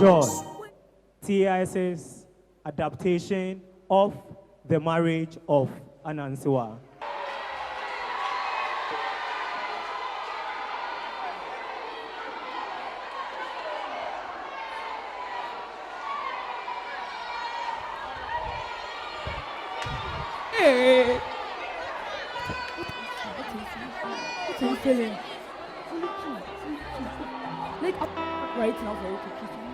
joy. TIS's adaptation of The Marriage of Anansewaa. Hey! What are you feeling? Like, right now for you to kiss me.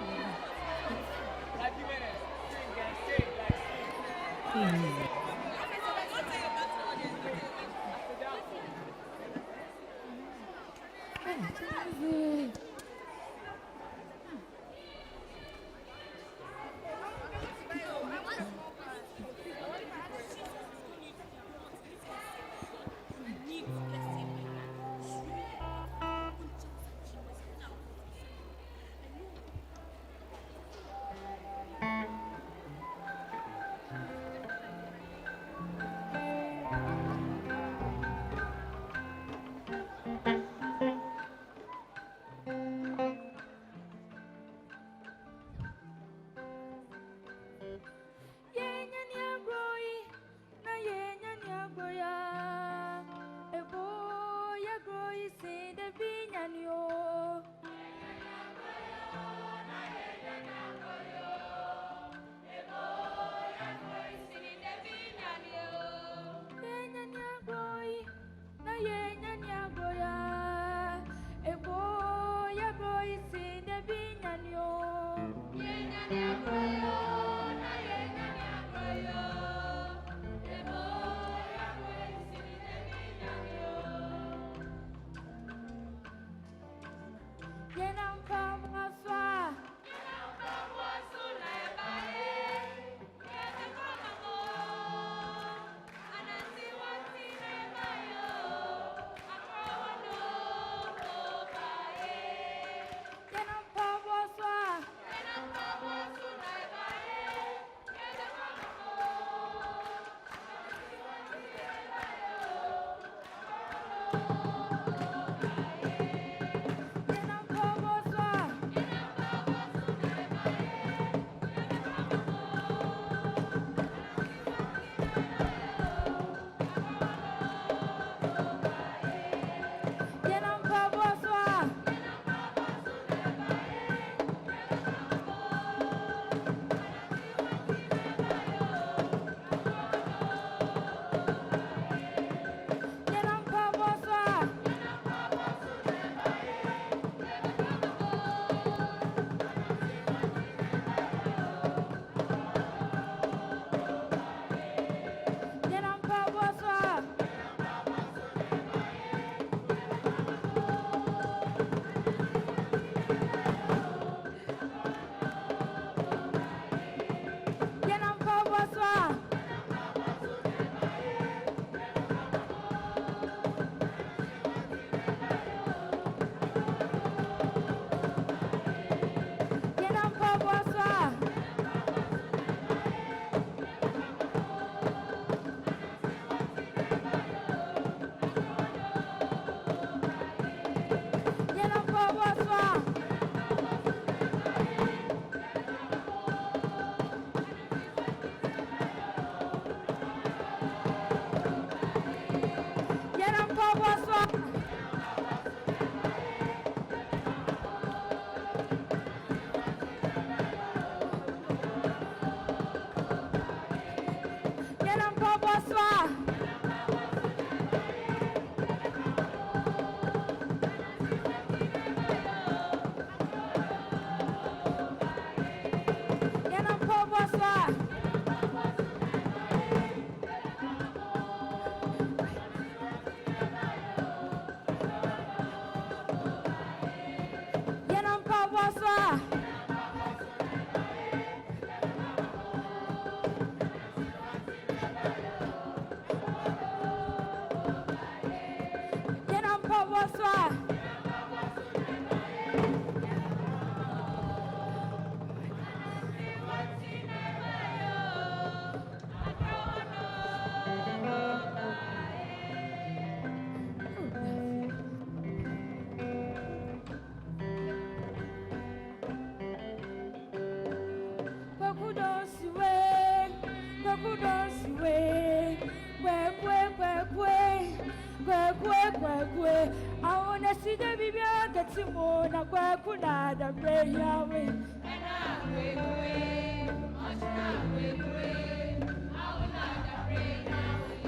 Simona Kwakuna da Breyawe.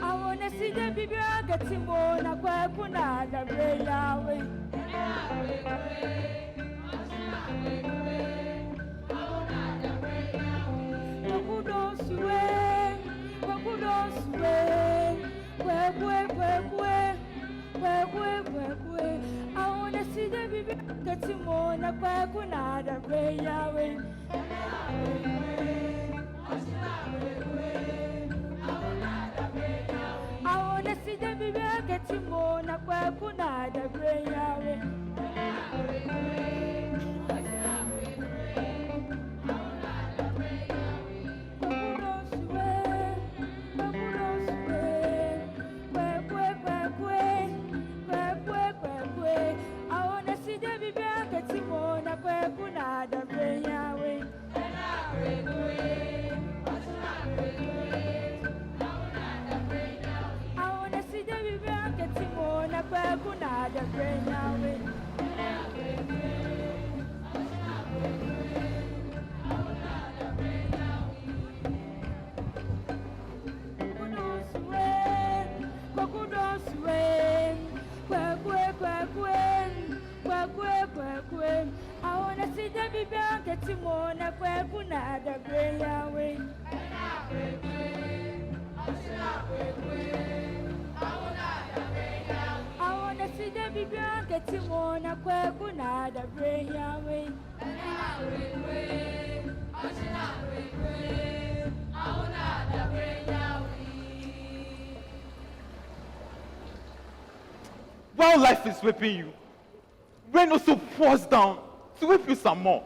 I wanna see the baby get Simona Kwakuna da Breyawe. I wanna see the baby get Simona Kwakuna da Breyawe. I wanna see the baby get Simona Kwakuna da Breyawe. I wanna see the baby get Simona Kwakuna da Breyawe. I wanna see the baby get Simona Kwakuna da Breyawe. While life is whipping you, rain also pours down to whip you some more.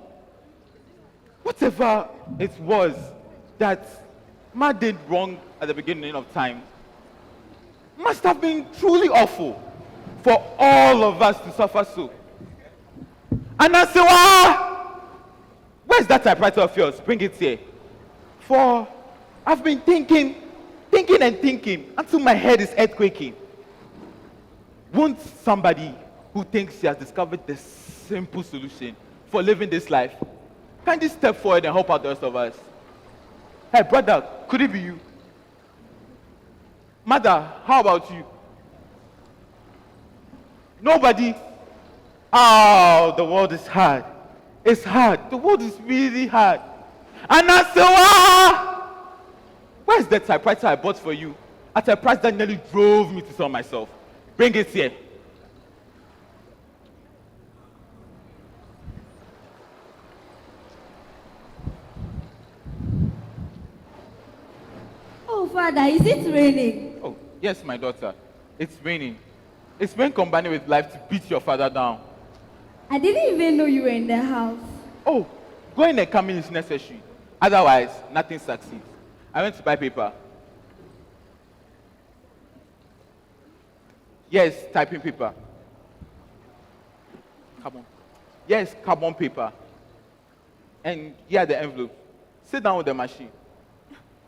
Whatever it was that Ma did wrong at the beginning of time must have been truly awful for all of us to suffer so. Anansewaa! Where's that typewriter of yours? Bring it here. For I've been thinking until my head is earthquaking. Won't somebody who thinks she has discovered the simple solution for living this life kindly step forward and help out the rest of us? Hey, brother, could it be you? Mother, how about you? Nobody? Oh, the world is hard. It's hard. The world is really hard. Anansewaa! Where's the typewriter I bought for you at a price that nearly drove me to sell myself? Bring it here. Oh, Father, is it raining? Oh, yes, my daughter. It's raining. It's rain combining with life to beat your father down. I didn't even know you were in the house. Oh, going and coming is necessary. Otherwise, nothing succeeds. I went to buy paper. Yes, typing paper. Carbon. Yes, carbon paper. And here are the envelope. Sit down with the machine.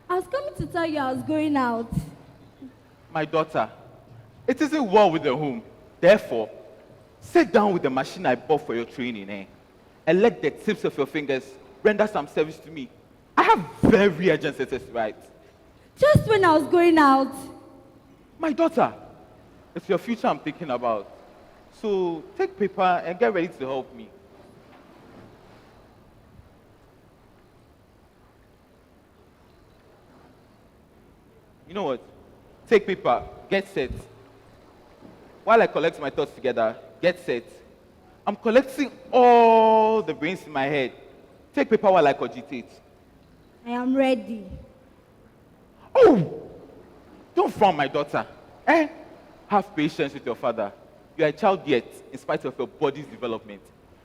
I was coming to tell you I was going out. My daughter, it isn't well with the home. Therefore, sit down with the machine I bought for your training, and let the tips of your fingers render some service to me. I have very urgent status rights. Just when I was going out. My daughter, it's your future I'm thinking about. So take paper and get ready to help me. You know what? Take paper, get set. While I collect my thoughts together, get set. I'm collecting all the brains in my head. Take paper while I cogitate. I am ready. Oh! Don't frown, my daughter. Have patience with your father. You are a child yet, in spite of your body's development.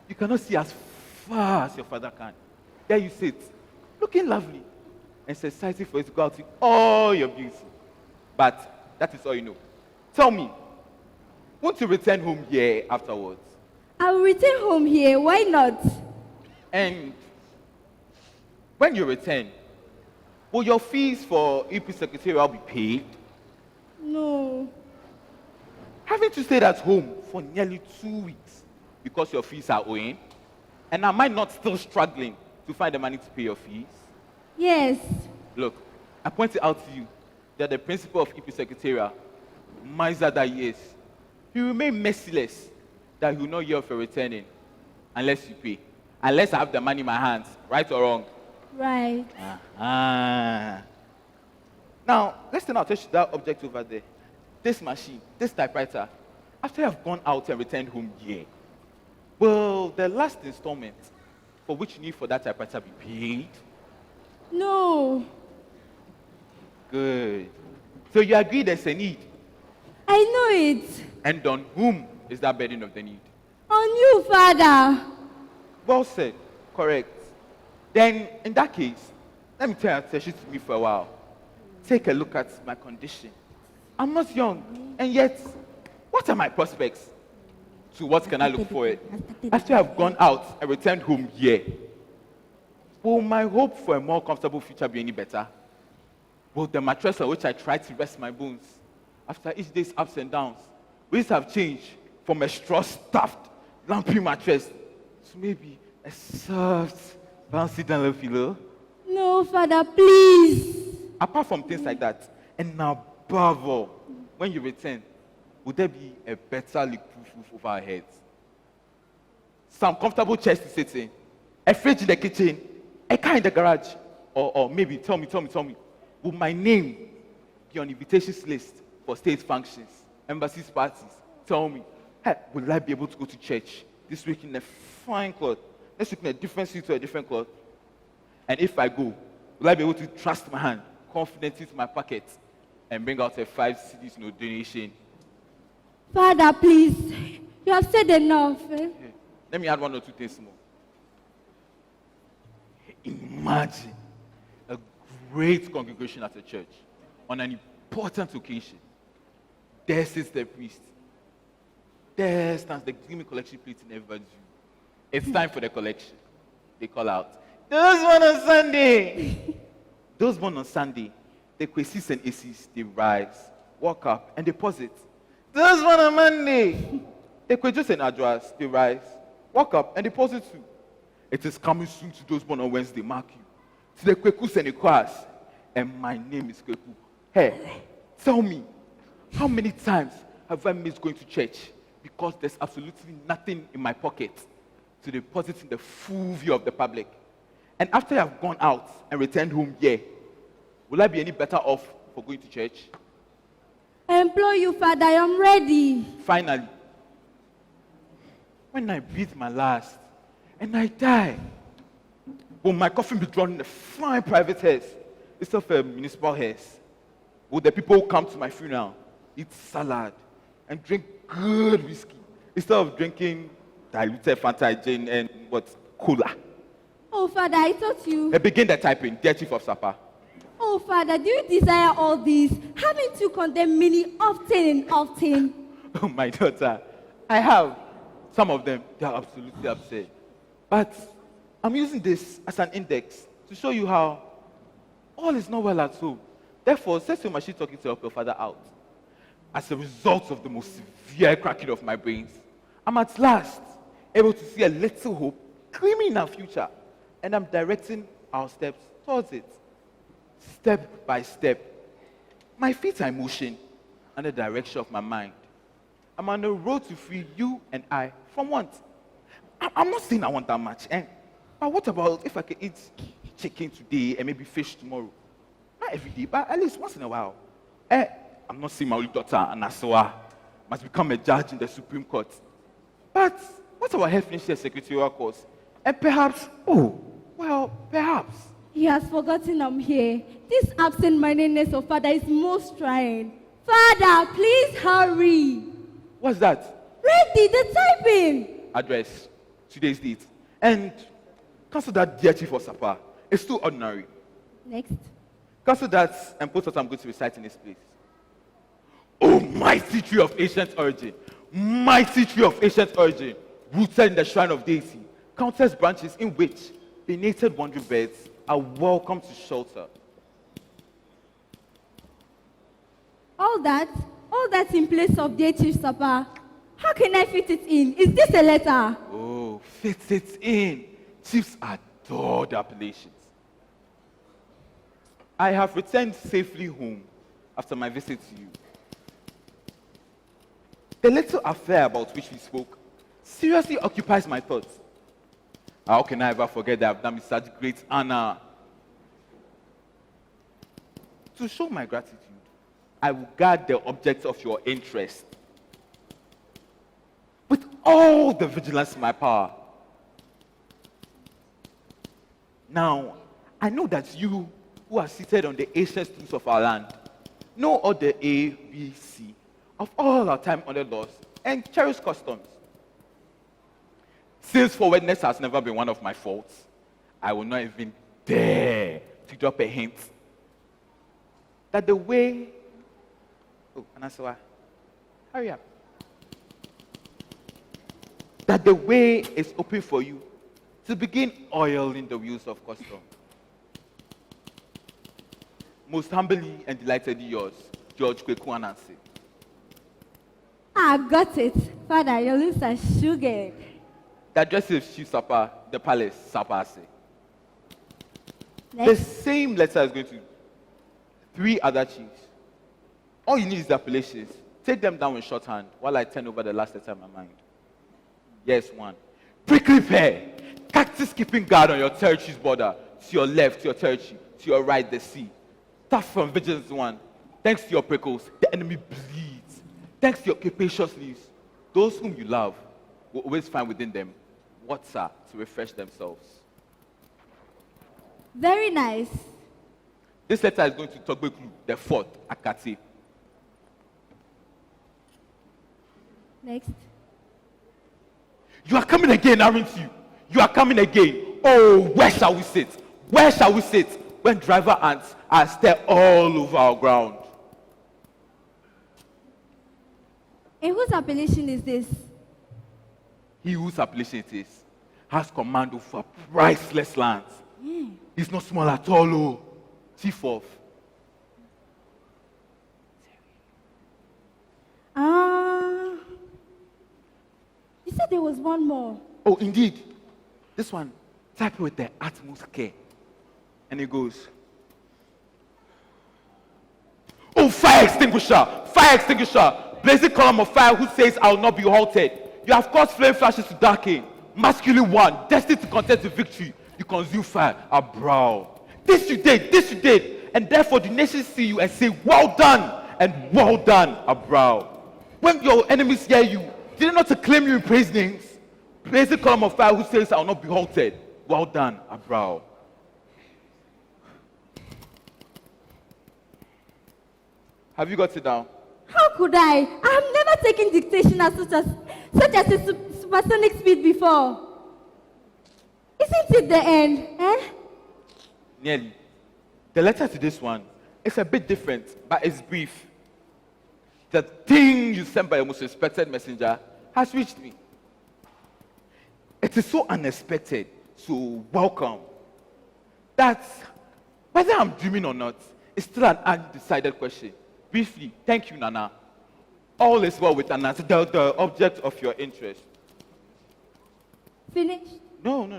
You cannot see as far as your father can. There you sit, looking lovely, and society for you to go out in all your beauty. But that is all you know. Tell me, won't you return home here afterwards? I will return home here. Why not? And when you return, will your fees for EP secretarial be paid? No. Haven't you stayed at home for nearly 2 weeks? because your fees are owing? And am I not still struggling to find the money to pay your fees? Yes. Look, I pointed out to you that the principal of EP Secretariat, miser that he is, he remain merciless that he will not hear of your returning unless you pay. Unless I have the money in my hands, right or wrong? Right. Now, let's turn our attention to that object over there. This machine, this typewriter, after you have gone out and returned home here, will the last installment for which you need for that typewriter be paid? No. Good. So you agree there's a need. I know it. And on whom is that burden of the need? On you, Father. Well said. Correct. Then, in that case, let me turn your attention to me for a while. Take a look at my condition. I'm not young, and yet, what are my prospects? So what can I look for? After I've gone out and returned home here, will my hope for a more comfortable future be any better? Will the mattress on which I try to rest my bones after each day's ups and downs, will it have changed from a straw-stuffed, lumpy mattress to maybe a soft, bouncy down pillow? No, Father, please. Apart from things like that, and now above all, when you return, would there be a better leak-proof roof over our heads? Some comfortable chairs to sit in, a fridge in the kitchen, a car in the garage, or maybe, tell me, will my name be on invitations list for state functions, embassies, parties? Tell me, hey, will I be able to go to church this week in a fine cloth, next week in a different suit or a different cloth? And if I go, will I be able to trust my hand confidently to my pocket and bring out a 5 cedis donation? Father, please. You have said enough. Yeah. Let me add 1 or 2 things more. Imagine a great congregation at a church on an important occasion. There sits the priest. There stands the gleaming collection plate in everybody's view. It's time for the collection. They call out, "Those born on Sunday!" Those born on Sunday, the Quasis and Aces, they rise, walk up, and deposit. Those born on Monday, the Quajos and Adras, they rise, walk up, and deposit too. It is coming soon to those born on Wednesday, mark you. To the Kwekus and the Kwas, and my name is Kweku. Hey, tell me, how many times have I missed going to church because there's absolutely nothing in my pocket to deposit in the full view of the public? And after I've gone out and returned home here, will I be any better off for going to church? I implore you, Father, I am ready. Finally, when I breathe my last and I die, will my coffin be drawn in a fine private hearse instead of a municipal hearse? Will the people who come to my funeral eat salad and drink good whiskey instead of drinking diluted Fanta gin and cola? Oh, Father, I thought you... Begin the typing, dear Chief of Supper. Oh, Father, do you desire all this? Haven't you condemned many often and often? Oh, my daughter, I have. Some of them, they are absolutely absurd. But I'm using this as an index to show you how all is not well at home. Therefore, set your machine talking to help your father out. As a result of the most severe cracking of my brains, I'm at last able to see a little hope gleaming in our future. And I'm directing our steps towards it. Step by step. My feet are in motion and the direction of my mind. I'm on the road to free you and I from want. I'm not saying I want that much. But what about if I can eat chicken today and maybe fish tomorrow? Not every day, but at least once in a while. I'm not saying my only daughter, Anansewaa, must become a judge in the Supreme Court. But what about her finishing a secretarial course? And perhaps, perhaps. He has forgotten I'm here. This absent-mindedness of Father is most trying. Father, please hurry. What's that? Ready, the typing. Address, today's date. And cancel that dear Chief of Supper. It's too ordinary. Next. Cancel that and put what I'm going to recite in this place. Oh, mighty tree of ancient origin. Mighty tree of ancient origin. Rooted in the shrine of deity. Countless branches in which benighted wandering birds are welcome to shelter. All that in place of deity supper. How can I fit it in? Is this a letter? Oh, fits it in. Chiefs adore the appellations. I have returned safely home after my visit to you. The little affair about which we spoke seriously occupies my thoughts. How can I ever forget that I've done with such great honor? To show my gratitude, I will guard the object of your interest with all the vigilance in my power. Now, I know that you, who are seated on the ancient stools of our land, know all the A, B, C of all our time-honored laws and cherished customs. Since forwardness has never been one of my faults, I will not even dare to drop a hint that the way... Oh, Anansewaa, hurry up. That the way is open for you to begin oiling the wheels of custom. Most humbly and delightedly yours, George Kweku Anansi. I got it. Father, your lips are sugared. The address is Chief Sapa, the palace, Sapase. The Next. same letter is going to 3 other chiefs. All you need is the appellations. Take them down in shorthand while I turn over the last letter in my mind. Yes, 1. Prickly pear, cactus keeping guard on your territory's border. To your left, your territory. To your right, the sea. Tough from vigilance 1. Thanks to your prickles, the enemy bleeds. Thanks to your capacious leaves, those whom you love will always find within them water to refresh themselves. Very nice. This letter is going to Togbeklu, the 4th, Akati. Next. You are coming again, aren't you? You are coming again. Oh, where shall we sit? Where shall we sit when driver ants are still all over our ground? And whose appellation is this? He whose appellation it is has command over priceless lands. He's not small at all, oh. Chief of. You said there was one more. Oh, indeed. This one, type it with the utmost care. And it goes, oh, fire extinguisher! Fire extinguisher! Blazing column of fire who says, I will not be halted. You have caused flame flashes to darken. Masculine one, destined to contest with victory. You consume fire, a brow. This you did. And therefore the nations see you and say, well done, and well done, a brow. When your enemies hear you, did they not acclaim you in praise names? Blazing column of fire who says, I will not be halted. Well done, a brow. Have you got it down? How could I? I have never taken dictation at such as a supersonic speed before. Isn't it the end? Eh? Nearly. The letter to this one is a bit different, but it's brief. The thing you sent by your most respected messenger has reached me. It is so unexpected, so welcome, that whether I'm dreaming or not is still an undecided question. Briefly, thank you, Nana. All is well with Anan, the object of your interest. Finished? No.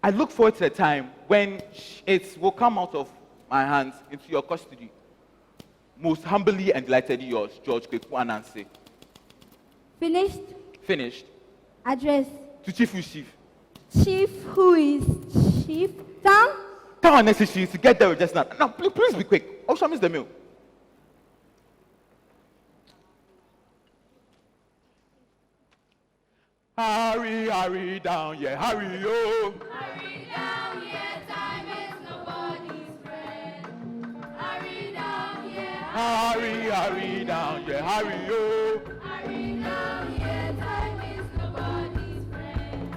I look forward to the time when it will come out of my hands into your custody. Most humbly and delightedly yours, George Kweku Anansi. Finished? Finished. Address? To Chief who's Chief. Chief who is Chief? Town? Town unnecessary to get there just now. Now, please be quick. I'll show miss the mail. Hurry down, yeah, hurry, yo. Hurry down, yeah, time is nobody's friend. Hurry down, yeah. Hurry down, yeah, hurry, yo. Hurry down, yeah, time is nobody's friend.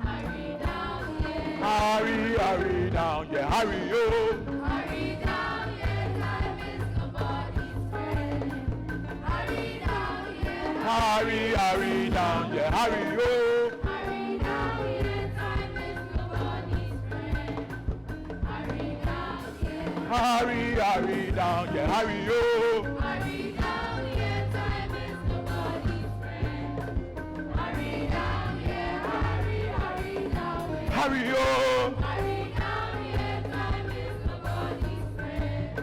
Hurry down, yeah. Hurry down, yeah, hurry, yo. Hurry down, yeah, time is nobody's friend. Hurry down, yeah. Hurry down, yeah, hurry, yo. Hurry down, yeah, time is nobody's friend. Hurry down, yeah. Hurry down, yeah, hurry, yo. Hurry down, yeah, time is nobody's friend. hurry, oh. Hurry down here, time is nobody's friend.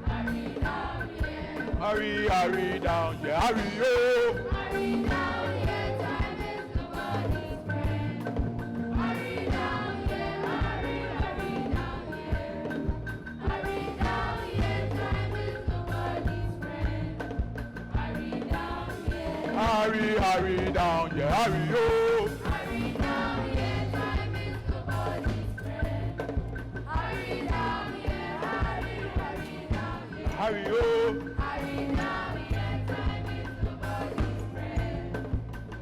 Hurry down here. Hurry down, yeah, hurry, oh. Hurry down here, time is nobody's friend. Hurry down here, hurry down here. Hurry down here, time is nobody's friend. Hurry down here. Hurry down, yeah, hurry, oh. Hurry down here, time is nobody's friend. Hurry down here, hurry down here. Hurry, oh. Hurry down here, time is nobody's friend.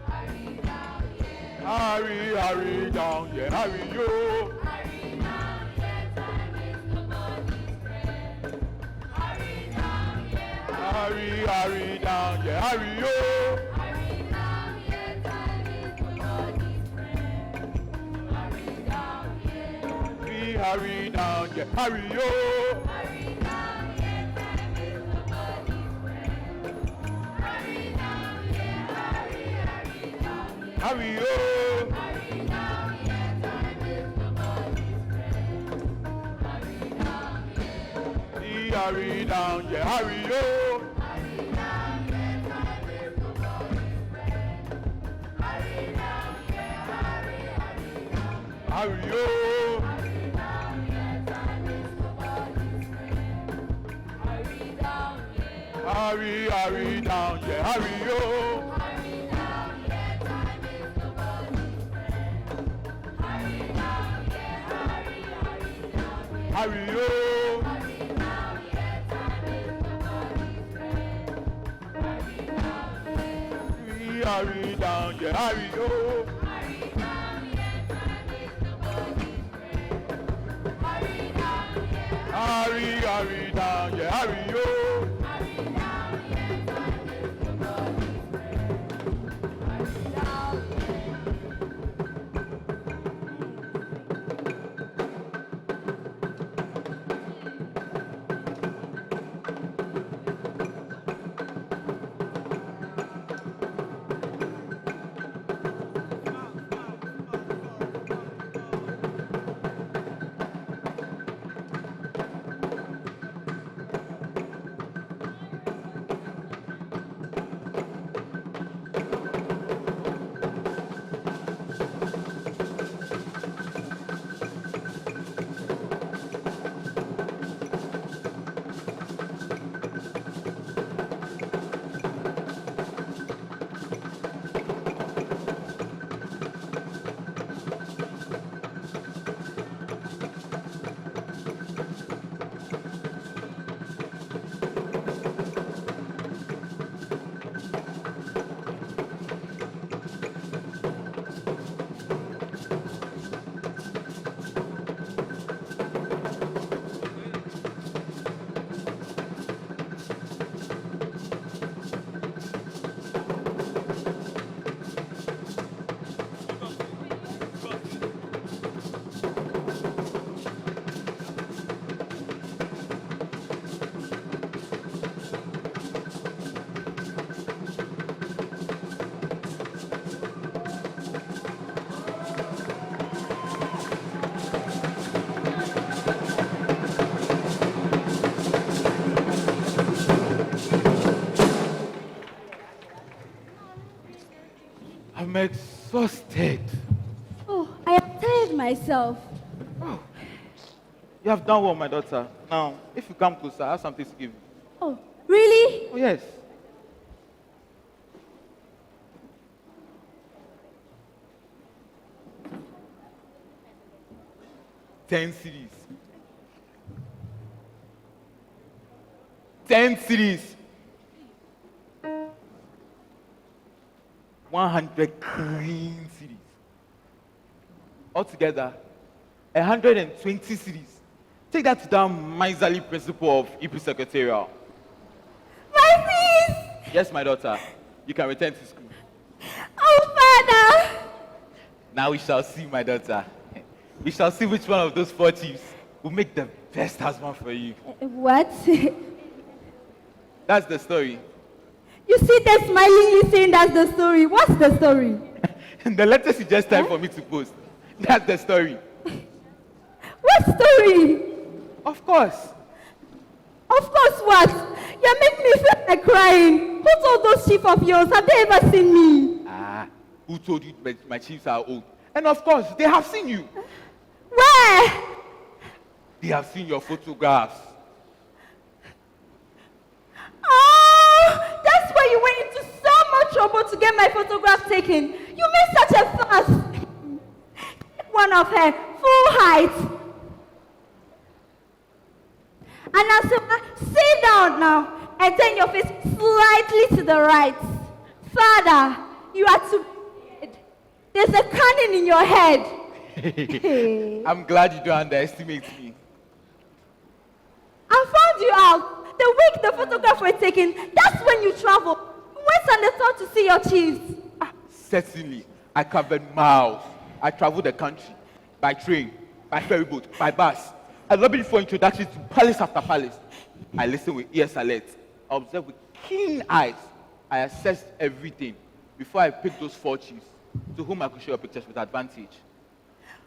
Hurry down here. Hurry down, yeah, hurry, oh. Hurry down here, time is nobody's friend. Hurry down here. Hurry down, yeah, hurry, oh. Hurry down here, time is nobody's friend. Hurry down here. We hurry down, yeah, hurry, oh. Hurry down here, time is nobody's friend. Hurry down here, hurry down here. Hurry, oh. Hurry down here, time is nobody's friend. Hurry down here. We hurry down, yeah, hurry, oh. Hurry down here, time is nobody's friend. Hurry down here, hurry down here. Hurry, oh. Hurry down here, time is nobody's friend. Hurry down here. Hurry down, yeah, hurry, oh. Hurry down here, time is nobody's friend. Hurry down here, hurry down here. Hurry, oh. Hurry down here, time is nobody's friend. Hurry down here. We hurry down, yeah, hurry, oh. Hurry down here, time is nobody's friend. Hurry down here. Hurry down, yeah, hurry, oh. Hurry down here, time is nobody's friend. Hurry down here. I'm exhausted. Oh, I am tired myself. You have done well, my daughter. Now, if you come closer, I have something to give you. Oh, really? Oh, yes. $10. 10 cities. 100 clean cities. Altogether, 120 cities. Take that to that miserly principal of EP Secretarial. My fees! Yes, my daughter. You can return to school. Oh, Father! Now we shall see, my daughter. We shall see which one of those 4 chiefs will make the best husband for you. What? That's the story. You see that smilingly saying that's the story. What's the story? The letter suggests time for me to post. That's the story. What story? Of course. Of course, what? You're making me feel like crying. Who told those chief of yours? Have they ever seen me? Ah, who told you my chiefs are old? And of course, they have seen you. Where? They have seen your photographs. Oh, that's why you went into so much trouble to get my photograph taken. You made such a fuss. One of her, full height. Anansewaa, sit down now and turn your face slightly to the right. Father, you are too bad. There's a cannon in your head. I'm glad you don't underestimate me. I found you out. The week the photographs were taken, that's when you traveled. You went on the tour to see your chiefs. Certainly, I covered miles. I traveled the country by train, by ferry boat, by bus. I lobbied for introductions to palace after palace. I listened with ears alert. I observed with keen eyes. I assessed everything before I picked those 4 chiefs to whom I could show your pictures with advantage.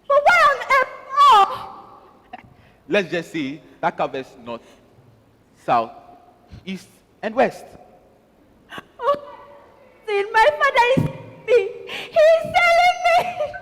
But why on earth? Oh! Let's just say that covers north, south, east, and west. Oh, see, my father is me. He's selling me.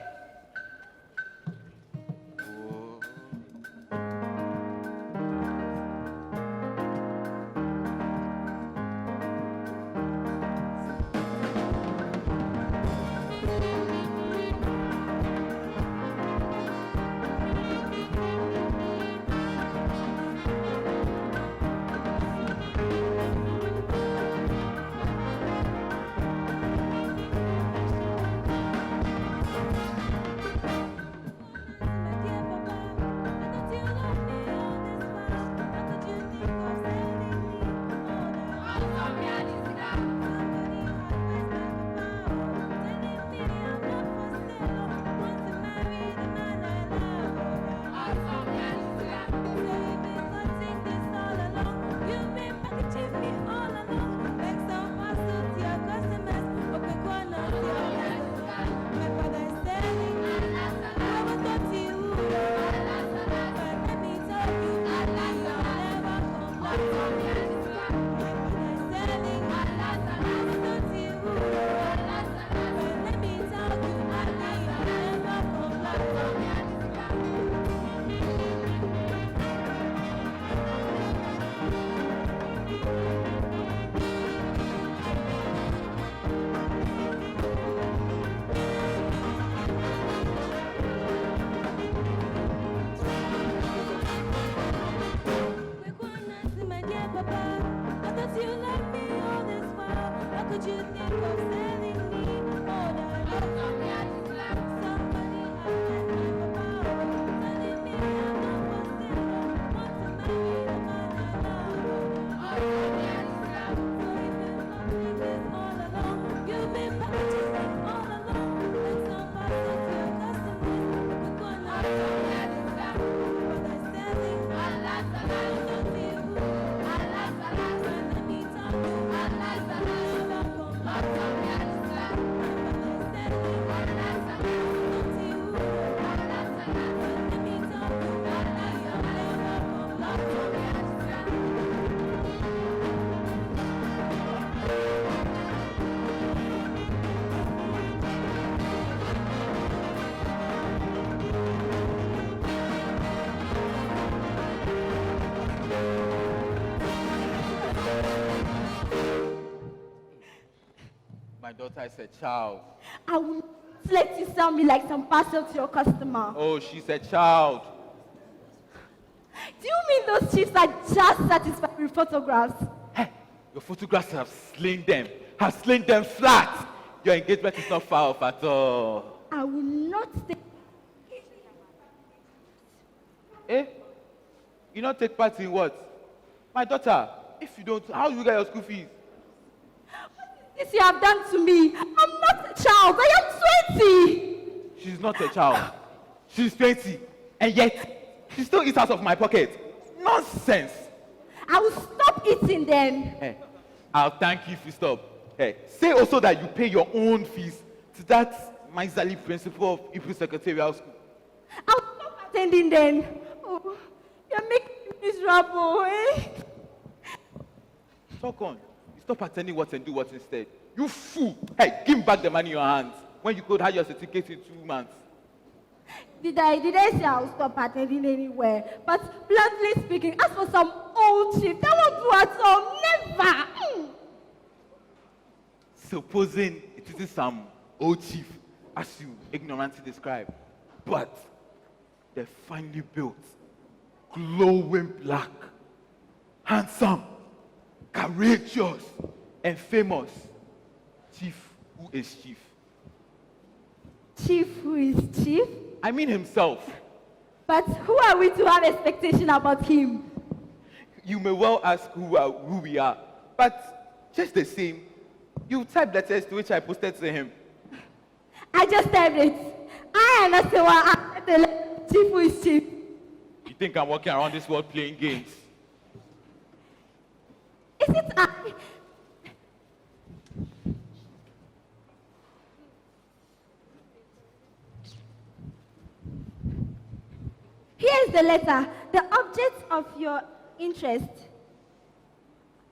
My daughter is a child. I will not let you sell me like some parcel to your customer. Oh, she's a child. Do you mean those chiefs are just satisfied with photographs? Hey, your photographs have slain them flat. Your engagement is not far off at all. I will not stay. Eh? You not take part in what? My daughter, if you don't, how do you get your school fees? This you have done to me. I'm not a child. I am 20. She's not a child. She's 20. And yet, she still eats out of my pocket. Nonsense. I will stop eating then. Hey, I'll thank you if you stop. Hey, say also that you pay your own fees to that miserly principal of Ipu Secretarial School. I'll stop attending then. Oh, you're making me miserable, eh? Talk on. You stop attending what and do what instead. You fool. Hey, give me back the money in your hands. When you could have your certificate in 2 months. Did I say I'll stop attending anywhere? But bluntly speaking, as for some old chief, that won't do at all. Never. Supposing it is some old chief, as you ignorantly describe, but they're finely built, glowing black, handsome, courageous, and famous chief who is chief. Chief who is chief? I mean himself. But who are we to have expectation about him? You may well ask who we are, but just the same, you type letters to which I posted to him. I just typed it. I Anansewaa, the chief who is chief. You think I'm walking around this world playing games? Is it I? Here's the letter, the object of your interest.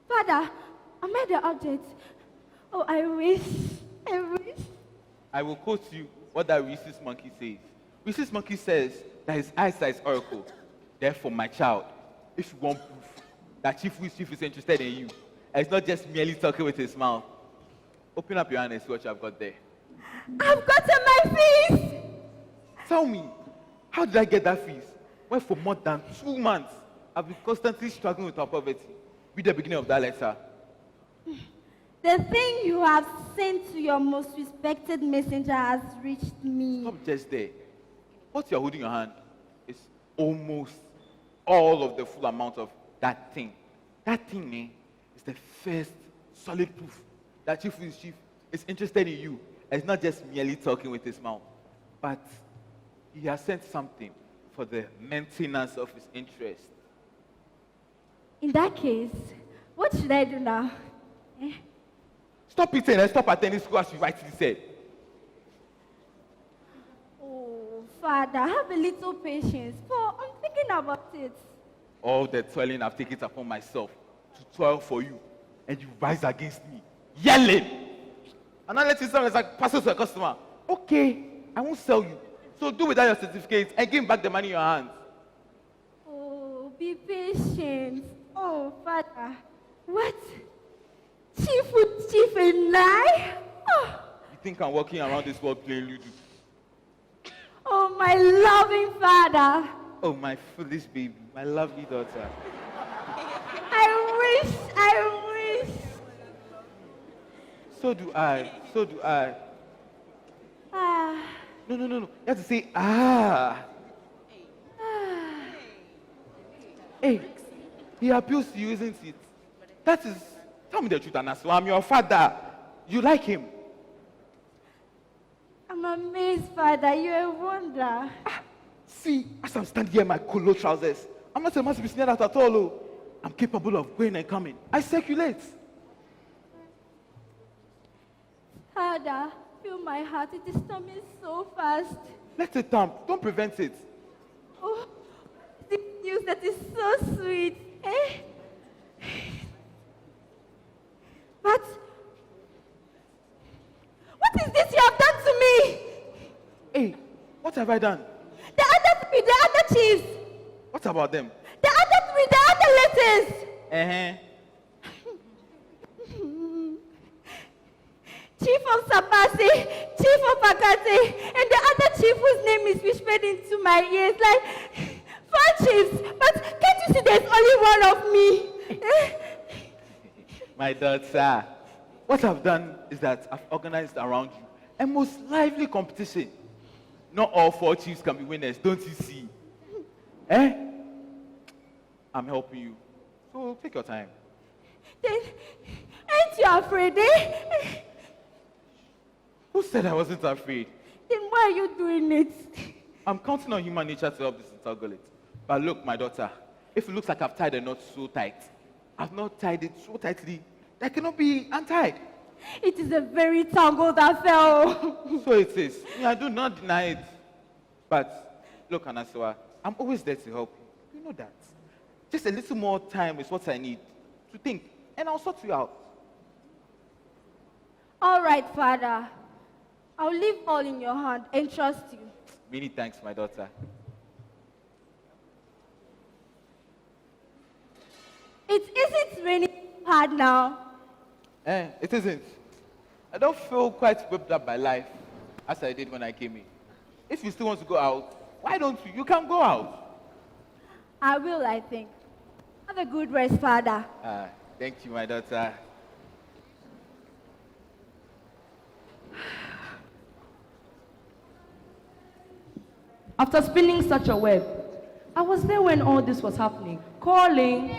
Father, am I the object? Oh, I wish. I will quote you what that rhesus monkey says. Rhesus monkey says that his eyesight is oracle. Therefore, my child, if you want proof that Chief is interested in you, and it's not just merely talking with his mouth, open up your hand and see what you have got there. I've gotten my fees! Tell me, how did I get that fees? When for more than 2 months, I've been constantly struggling with our poverty. Read the beginning of that letter. The thing you have sent to your most respected messenger has reached me. Stop just there. What you're holding in your hand is almost all of the full amount of that thing. That thing, is the first solid proof that Chief is interested in you. And it's not just merely talking with his mouth, but he has sent something for the maintenance of his interest. In that case, what should I do now? Stop eating and stop attending school as you rightly said. Oh, Father, have a little patience. For I'm thinking about it. All the toiling I've taken upon myself to toil for you, and you rise against me, yelling. And now let you sound like pass it to a customer. Okay, I won't sell you. So do without your certificate and give back the money in your hands. Oh, be patient. Oh, Father. What? Chief and I? Oh. You think I'm walking around this world playing Ludo? Oh, my loving Father. Oh, my foolish baby, my lovely daughter. I wish. So do I. Ah. No. You have to say, ah. Hey, he appeals to you, isn't it? That is, tell me the truth, Anansewaa. I'm your father. You like him. I'm amazed, Father. You're a wonder. See, as I'm standing here in my colo trousers, I'm not a man to be sneered at all. Oh. I'm capable of going and coming. I circulate. Father, feel my heart. It is thumping so fast. Let it thump. Don't prevent it. Oh, the news that is so sweet. But what is this you have done to me? Hey, what have I done? The other chiefs. What about them? The other letters. Chief of Sapasi, Chief of Akate, and the other chief whose name is whispered into my ears like 4 chiefs. But can't you see there's only one of me? My daughter, what I've done is that I've organized around you a most lively competition. Not all 4 chiefs can be winners, don't you see? I'm helping you. So take your time. Then, ain't you afraid, Who said I wasn't afraid? Then why are you doing it? I'm counting on human nature to help disentangle it. But look, my daughter, if it looks like I've tied a knot so tight, I've not tied it so tightly that it cannot be untied. It is a very tangled affair. So it is. I do not deny it. But Look, Anansewaa, I'm always there to help you. You know that. Just a little more time is what I need to think, and I'll sort you out. All right, Father. I'll leave all in your hand and trust you. Many thanks, my daughter. It isn't raining hard now. It isn't. I don't feel quite whipped up by life as I did when I came in. If you still want to go out, why don't you? You can go out. I will, I think. Have a good rest, Father. Thank you, my daughter. After spinning such a web, I was there when all this was happening, calling.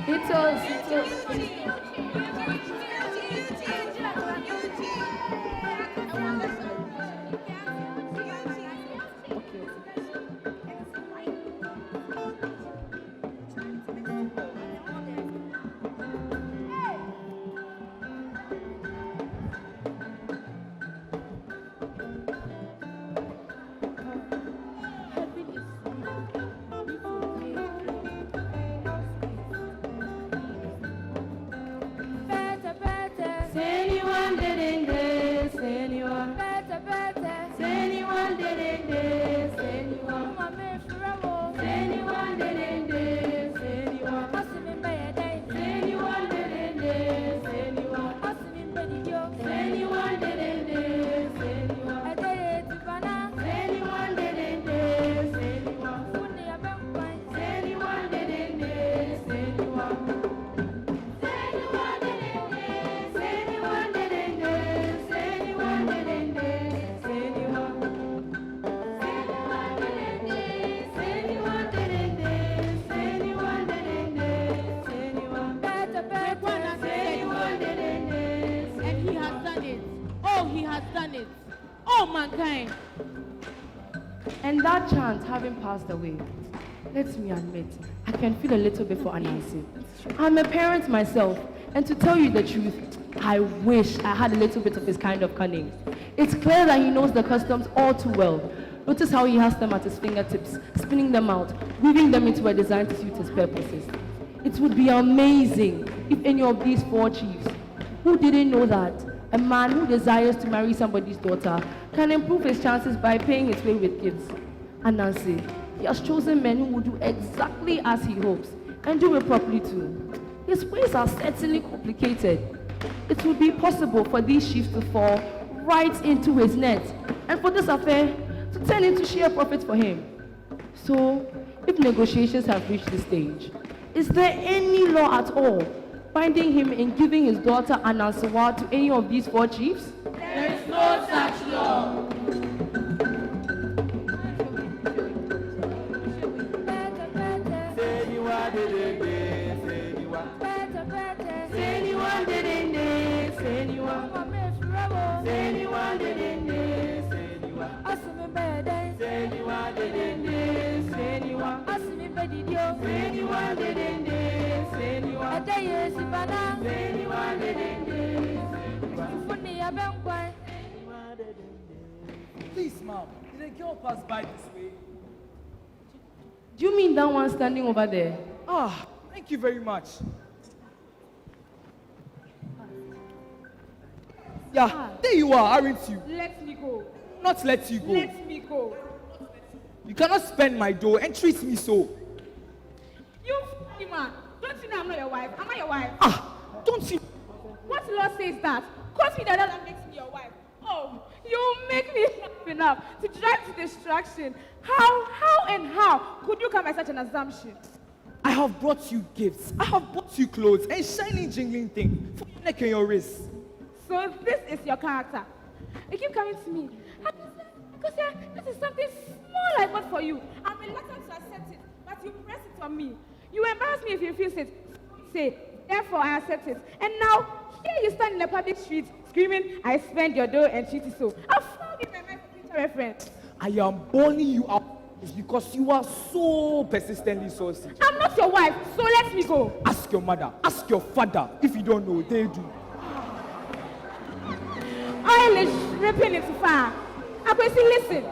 It was. And that chant having passed away, let me admit, I can feel a little bit for Anansi. I'm a parent myself, and to tell you the truth, I wish I had a little bit of his kind of cunning. It's clear that he knows the customs all too well. Notice how he has them at his fingertips, spinning them out, weaving them into a design to suit his purposes. It would be amazing if any of these four chiefs, who didn't know that a man who desires to marry somebody's daughter can improve his chances by paying his way with gifts. And Nancy, he has chosen men who will do exactly as he hopes and do it properly too. His ways are certainly complicated. It would be possible for these chiefs to fall right into his net and for this affair to turn into sheer profit for him. So, if negotiations have reached this stage, is there any law at all binding him in giving his daughter Anansewaa to any of these four chiefs? There is no such law. Please, ma'am, did a girl pass by this way? Do you mean that one standing over there? Ah, thank you very much. Yeah, there you are, aren't you? Let me go. Not let you go. Let me go. You cannot spend my dough and treat me so. You f***ing man. Don't you know I'm not your wife? Am I your wife? Ah, don't you? What law says that? Quote me the law that makes me your wife. Oh, you make me laugh enough to drive to destruction. How could you come by such an assumption? I have brought you gifts. I have brought you clothes and shiny jingling thing for your neck and your wrist. So this is your character. You keep coming to me. Because this is something small I bought for you. I'm reluctant to accept it, but you press it on me. You embarrass me if you refuse it. Say, therefore I accept it. And now, here you stand in the public street screaming, I spend your dough and treat it so. I found it in my mind for future reference. I am burning you out because you are so persistently saucy. I'm not your wife, so let me go. Ask your mother, ask your father. If you don't know, they do. Oil is dripping into fire. Akwesi, listen.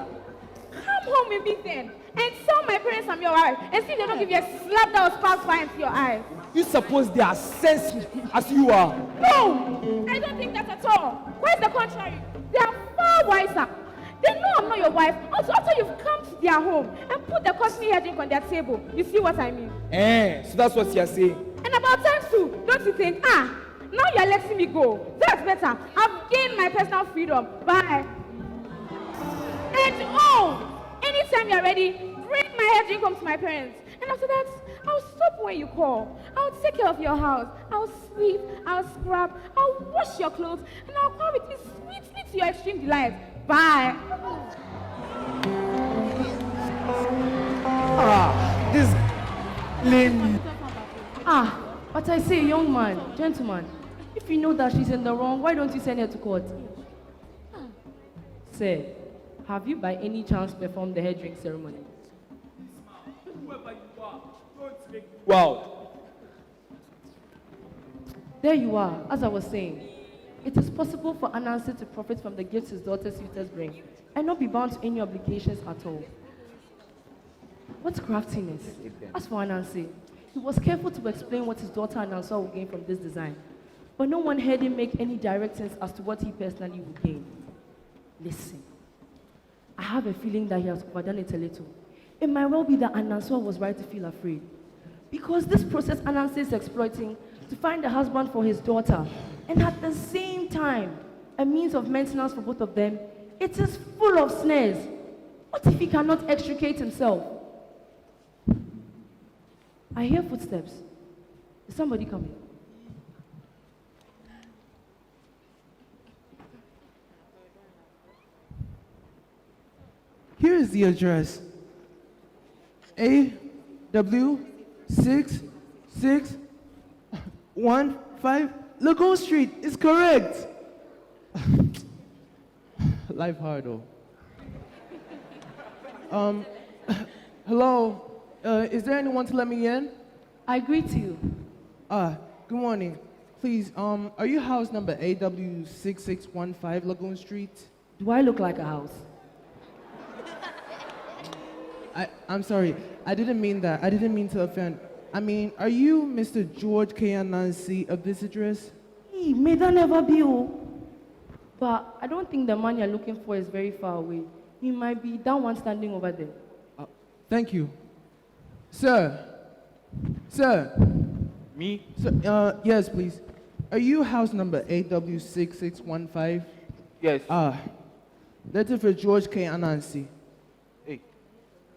home with me then and tell my parents I'm your wife and see if they don't give you a slap that will spark fire into your eyes. You suppose they are sensitive as you are. No, I don't think that at all. Quite the contrary. They are far wiser. They know I'm not your wife. Also, after you've come to their home and put the costly hair drink on their table, you see what I mean? So that's what you're saying. And about time too, don't you think? Now you're letting me go. That's better. I've gained my personal freedom. Bye. And anytime you're ready, bring my hair drink home to my parents. And after that, I'll stop when you call. I'll take care of your house. I'll sweep, I'll scrub, I'll wash your clothes, and I'll come with you sweetly to your extreme delight. Bye. This lame. But I say, young man, gentleman, if you know that she's in the wrong, why don't you send her to court? Sir, have you by any chance performed the hair drink ceremony? Wow. There you are, as I was saying. It is possible for Anansewaa to profit from the gifts his daughter suitors bring and not be bound to any obligations at all. What's craftiness? As for Anansewaa, he was careful to explain what his daughter Anansewaa would gain from this design, but no one heard him make any direct sense as to what he personally would gain. Listen, I have a feeling that he has overdone it a little. It might well be that Anansewaa was right to feel afraid, because this process Anansewaa is exploiting to find a husband for his daughter, and at the same time, a means of maintenance for both of them, it is full of snares. What if he cannot extricate himself? I hear footsteps. Is somebody coming? Here is the address. AW6615 Lagoon Street is correct. Life hard though. Hello. Is there anyone to let me in? I greet you. Good morning. Please, are you house number AW6615 Lagoon Street? Do I look like a house? I'm sorry. I didn't mean that. I didn't mean to offend. I mean, are you Mr. George K. Anansi of this address? Hey, may that never be you. But I don't think the man you're looking for is very far away. He might be that one standing over there. Thank you. Sir. Sir. Me? Sir, yes, please. Are you house number AW6615? Yes. Letter for George K. Anansi. Hey.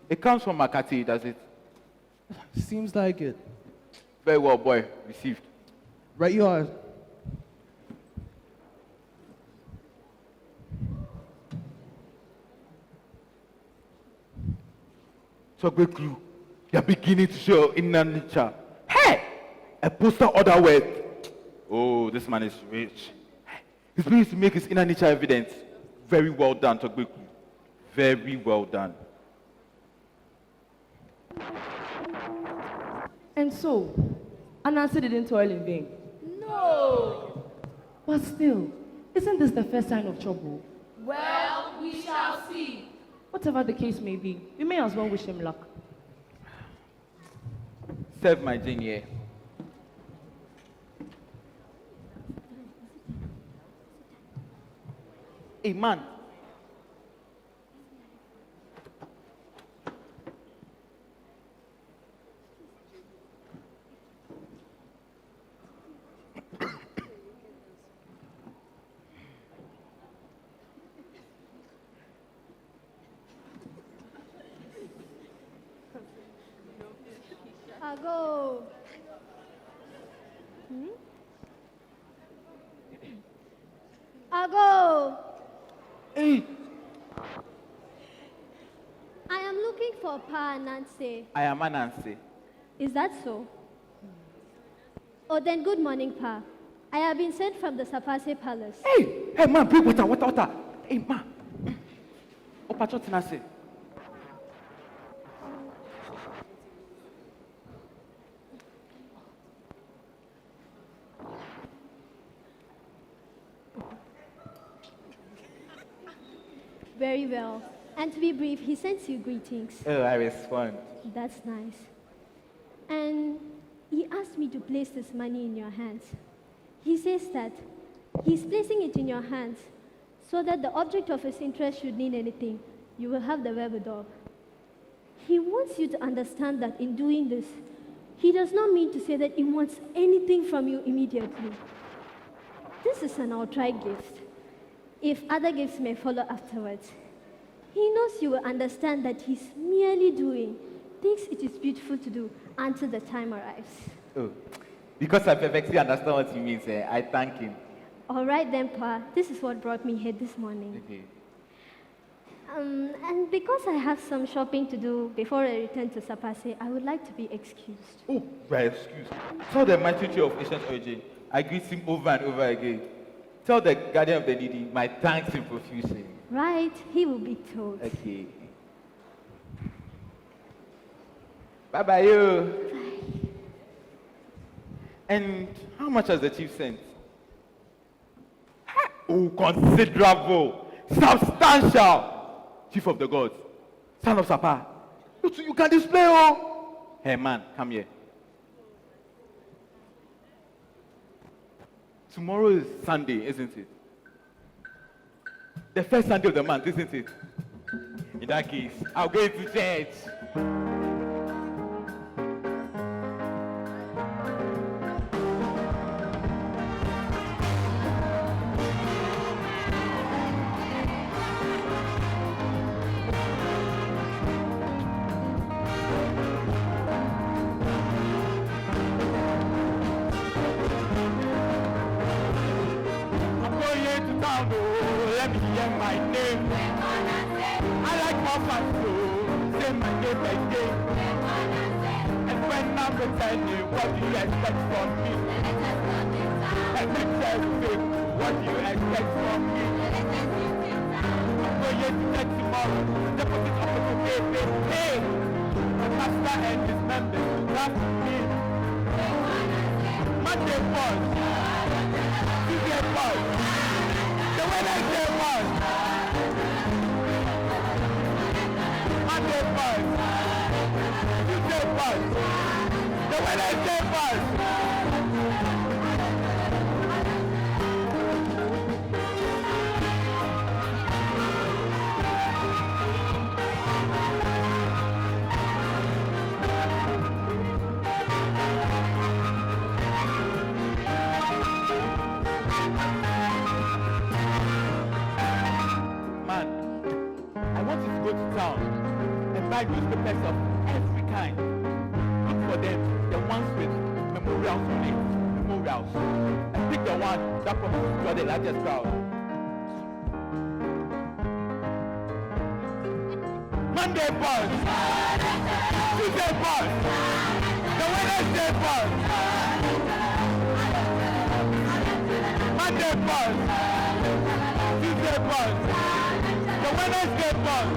It comes from Makati, does it? Seems like it. Very well, boy. Received. Right you are. So great clue. They're beginning to show in nature. Hey! A poster order worth. Oh, this man is rich. He's beginning to make his inner nature evident. Very well done, Togbeku. Very well done. And so, Anansewaa didn't toil in vain. No. But still, isn't this the first sign of trouble? Well, we shall see. Whatever the case may be, we may as well wish him luck. Serve my genie. Hey, man. Ago. Ago. Hey, I am looking for Pa Anansewaa. I am Anansi. Is that so? Oh, then good morning, Pa. I have been sent from the Sapase Palace. Hey, man, bring water. Hey, man. Opacho tinase. Very well. And to be brief, he sends you greetings. Oh, I respond. That's nice. And he asked me to place this money in your hands. He says that he's placing it in your hands so that the object of his interest should need anything, you will have the wherewithal. He wants you to understand that in doing this, he does not mean to say that he wants anything from you immediately. This is an outright gift. If other gifts may follow afterwards, he knows you will understand that he's merely doing things it is beautiful to do until the time arrives. Oh, because I perfectly understand what he means, I thank him. All right then, Pa. This is what brought me here this morning. Okay. And because I have some shopping to do before I return to Sapase, I would like to be excused. Oh, right, excuse. Tell the mighty tree of ancient origin, I greet him over and over again. Tell the guardian of the needy, my thanks in profusely. Right, he will be told. Okay. Bye-bye, you. Bye. And how much has the chief sent? Oh, considerable, substantial. Chief of the gods, son of Sapa. You can display, oh. Hey, man, come here. Tomorrow is Sunday, isn't it? The first Sunday of the month, isn't it? In that case, I'll go into church. Let me hear my name. I like more fun to say my name again. And when I'm returning, what do you expect from me? And next everything, what do you expect from me? I'm going to check tomorrow. Deposit opportunity. Hey, the pastor and his members love me. Monday was, Tuesday was. Wednesday was. Monday was. Tuesday was. The Wednesday was. Buy newspapers of every kind. Look for them, the ones with memorials on it, memorials. And pick the one that promises to draw the largest crowd. Monday bus, Tuesday bus, the Wednesday bus, Monday bus, Tuesday bus, the Wednesday bus.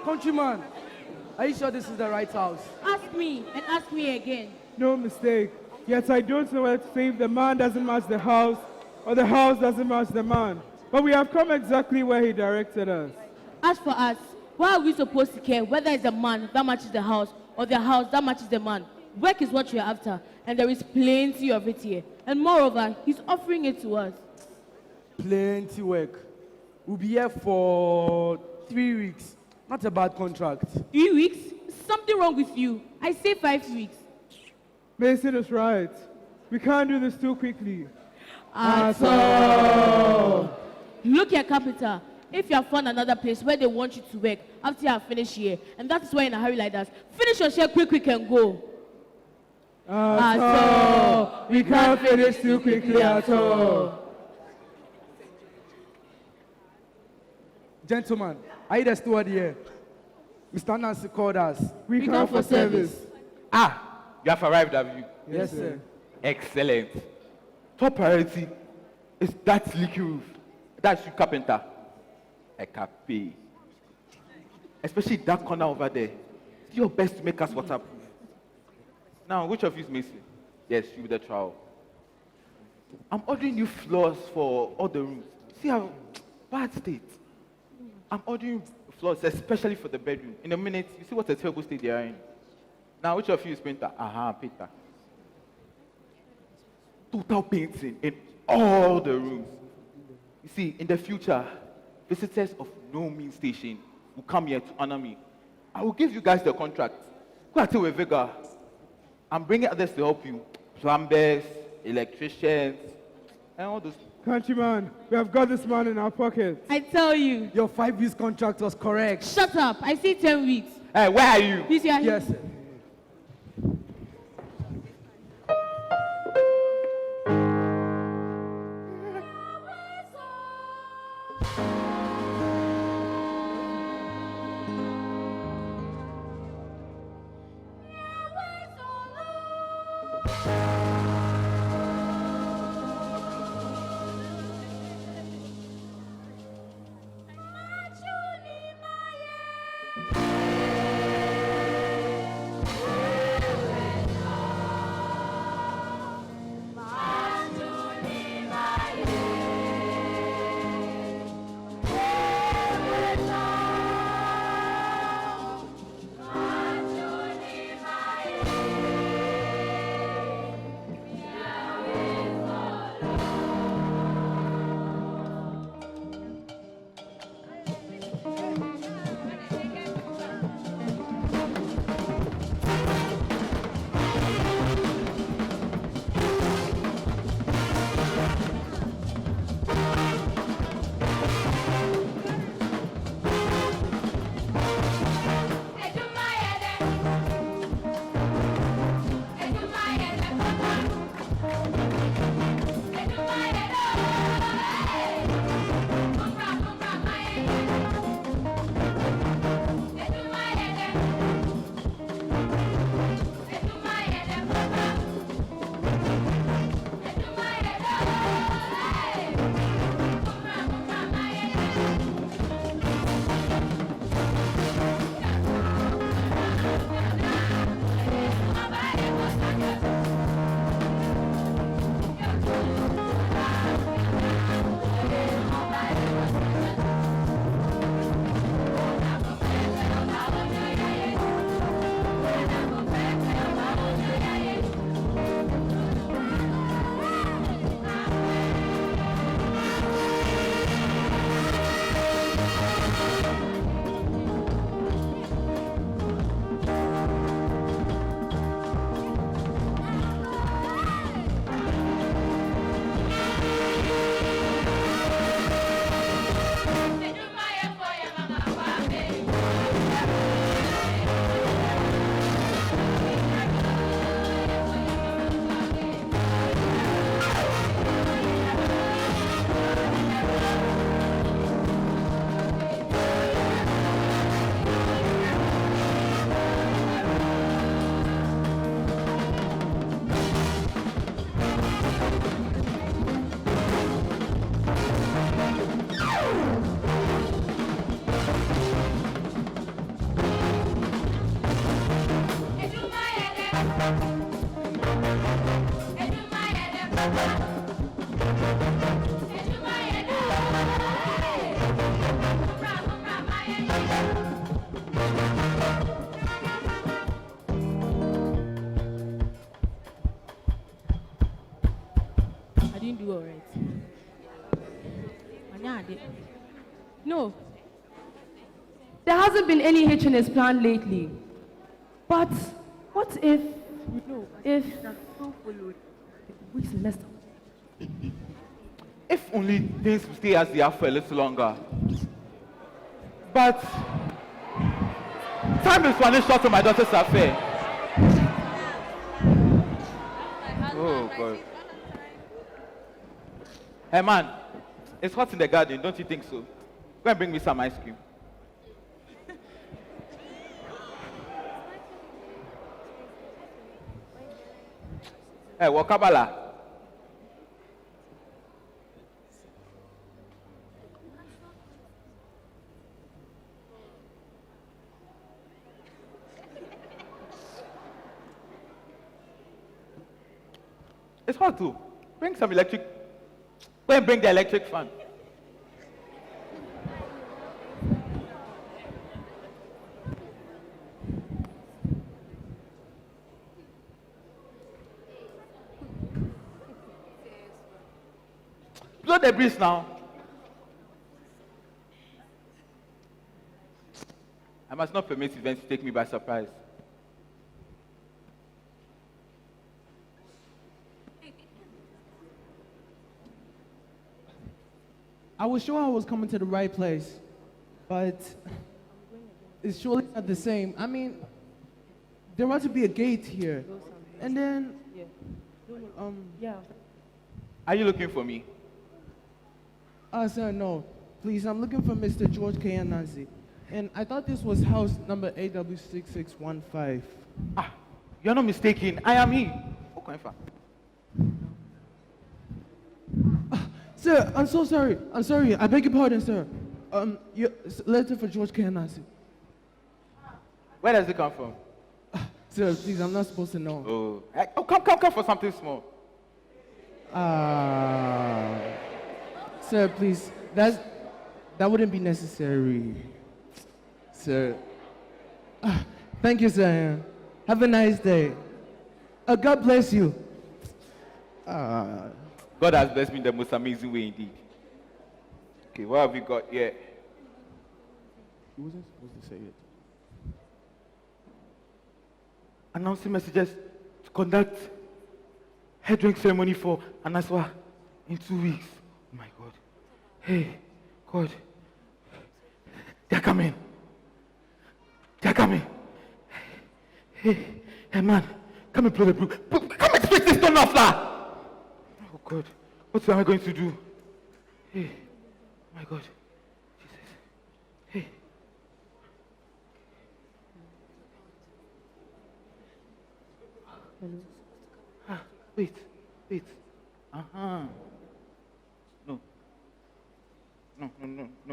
Countryman, are you sure this is the right house? Ask me and ask me again. No mistake. Yet I don't know where to say if the man doesn't match the house or the house doesn't match the man. But we have come exactly where he directed us. As for us, why are we supposed to care whether it's the man that matches the house or the house that matches the man? Work is what you're after, and there is plenty of it here. And moreover, he's offering it to us. Plenty work. We'll be here for 3 weeks. Not a bad contract. 3 weeks? Something wrong with you. I say 5 weeks. Mason is right. We can't do this too quickly. At all. Look here, Capita. If you have found another place where they want you to work after you have finished here, and that is why in a hurry like that, finish your share quick and go. At all. We can't finish too quickly at all. Gentlemen, are you the steward here? Mr. Nancy called us. We come for service. Ah, you have arrived, have you? Yes, sir. Excellent. Top priority is that leaky roof. That's you, carpenter. I can pay. Especially that corner over there. Do your best to make us waterproof. Now, which of you is Mason? Yes, you with the trowel. I'm ordering new floors for all the rooms. See how bad state. I'm ordering floors, especially for the bedroom. In a minute, you see what a terrible state they are in. Now, which of you is painter? Painter. Total painting in all the rooms. You see, in the future, visitors of no mean station will come here to honor me. I will give you guys the contract. Go and tell Vega. I'm bringing others to help you. Plumbers, electricians, and all those. Countryman, we have got this man in our pockets. I tell you. Your 5 years contract was correct. Shut up. I see 10 weeks. Hey, where are you? This year. Yes, sir. I didn't do all right. No. There hasn't been any hitch in his plan lately. But what if, we messed up? If only things will stay as they are for a little longer. But time is running short on my daughter's affair. Oh, God. Hey, man, it's hot in the garden, don't you think so? Go and bring me some ice cream. Hey, Wakabala. It's hot too. Bring some electric. Go and bring the electric fan. Blow the breeze now. I must not permit events to take me by surprise. I was sure I was coming to the right place, but it's surely not the same. I mean, there ought to be a gate here. And then, Yeah. Are you looking for me? Sir, no. Please, I'm looking for Mr. George K. Anansi. And I thought this was house number AW6615. Ah, you're not mistaken. I am he. Okay, fine. Sir, I'm so sorry. I'm sorry. I beg your pardon, sir. Letter for George K. Anansi. Where does it come from? Sir, please, I'm not supposed to know. Oh, come for something small. Sir, please, that wouldn't be necessary. Sir. Thank you, sir. Have a nice day. God bless you. God has blessed me in the most amazing way indeed. Okay, what have you got here? He wasn't supposed to say it. Announcing messages to conduct head drink ceremony for Anansewaa in 2 weeks. Oh my God. Hey, God. They're coming. They're coming. Hey, man. Come and blow the broom. Come and split this stone off now. Oh God. What am I going to do? Hey. Oh my God. Jesus. Hey. Wait. Uh-huh. No,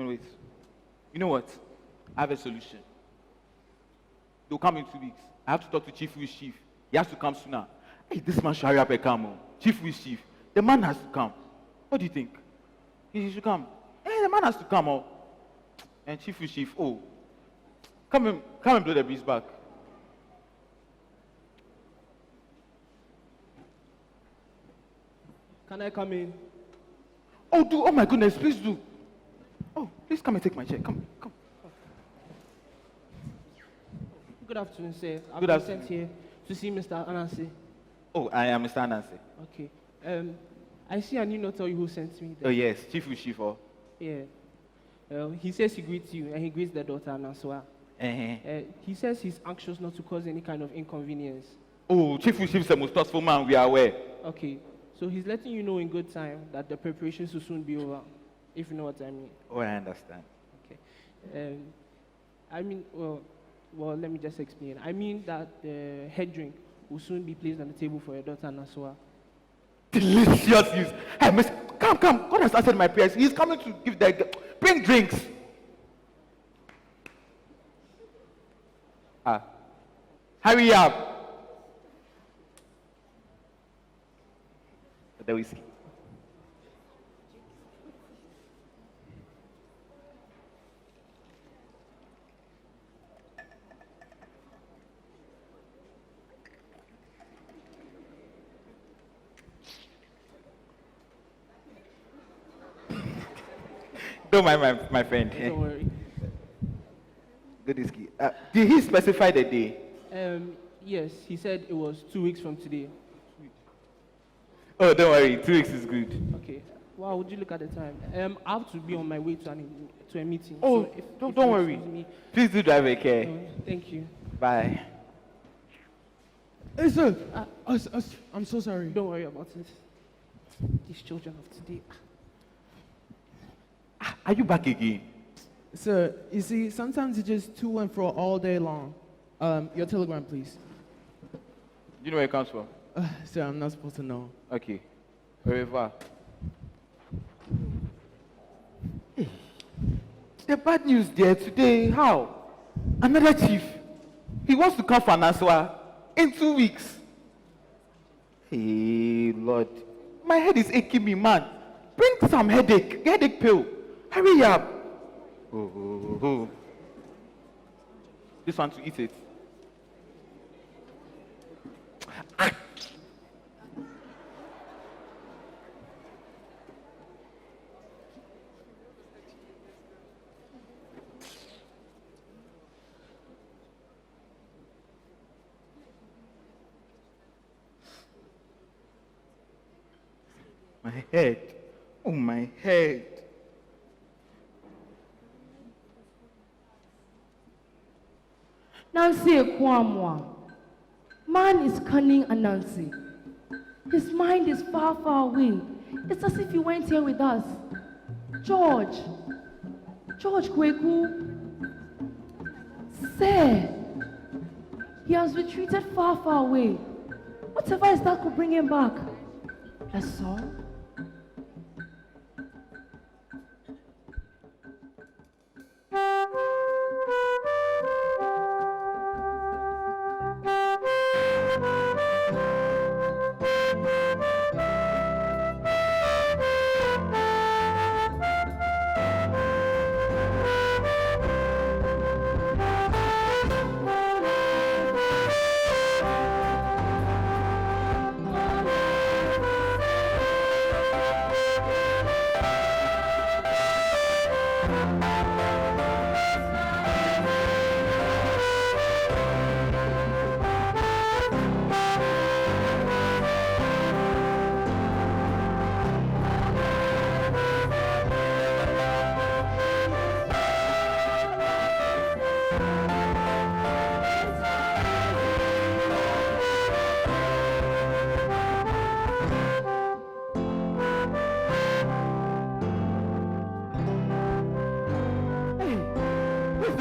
wait. You know what? I have a solution. They'll come in 2 weeks. I have to talk to Chief Wish Chief. He has to come sooner. Hey, this man should hurry up and come. Oh. Chief Wish Chief. The man has to come. What do you think? He should come. Hey, the man has to come. Oh. And Chief Wish Chief, oh. Come and blow the breeze back. Can I come in? Oh, do. Oh my goodness, please do. Oh, please come and take my chair. Come. Good afternoon, sir. I've Good been afternoon. sent here to see Mr. Anansi. Oh, I am Mr. Anansewaa. Okay. I see an email tell you who sent me. Oh yes, Chief Wish Chief. Oh. Yeah. He says he greets you and he greets the daughter Anansewaa. He says he's anxious not to cause any kind of inconvenience. Oh, Chief Wish Chief is the most trustful man, we are aware. Okay. So he's letting you know in good time that the preparations will soon be over, if you know what I mean. Oh, I understand. Okay. Well, let me just explain. I mean that the head drink will soon be placed on the table for your daughter Anansewaa. Delicious news. Hey, miss, come. God has answered my prayers. He's coming to give bring drinks. Hurry up. The whiskey. Don't mind my friend. Don't worry. Good whiskey. Did he specify the day? Yes, he said it was 2 weeks from today. Oh, don't worry. 2 weeks is good. Okay. Wow, would you look at the time? I have to be on my way to a meeting. Oh, so if don't you worry. excuse me- Please do drive with care. Thank you. Bye. Hey, sir. I'm so sorry. Don't worry about it. These children of today. Are you back again? Sir, you see, sometimes it's just to and fro all day long. Your telegram, please. Do you know where it comes from? Sir, I'm not supposed to know. Okay. Wherever. Hey, the bad news there today. How? Another chief. He wants to come for Anansewaa in 2 weeks. Hey, Lord. My head is aching me, man. Bring some headache pill. Hurry up. Oh. This one to eat it. My head. Oh, my head. Nancy Ekwamwa. Man is cunning Anansi. His mind is far, far away. It's as if he went here with us. George Kweku. Sir. He has retreated far, far away. Whatever is that could bring him back. A song?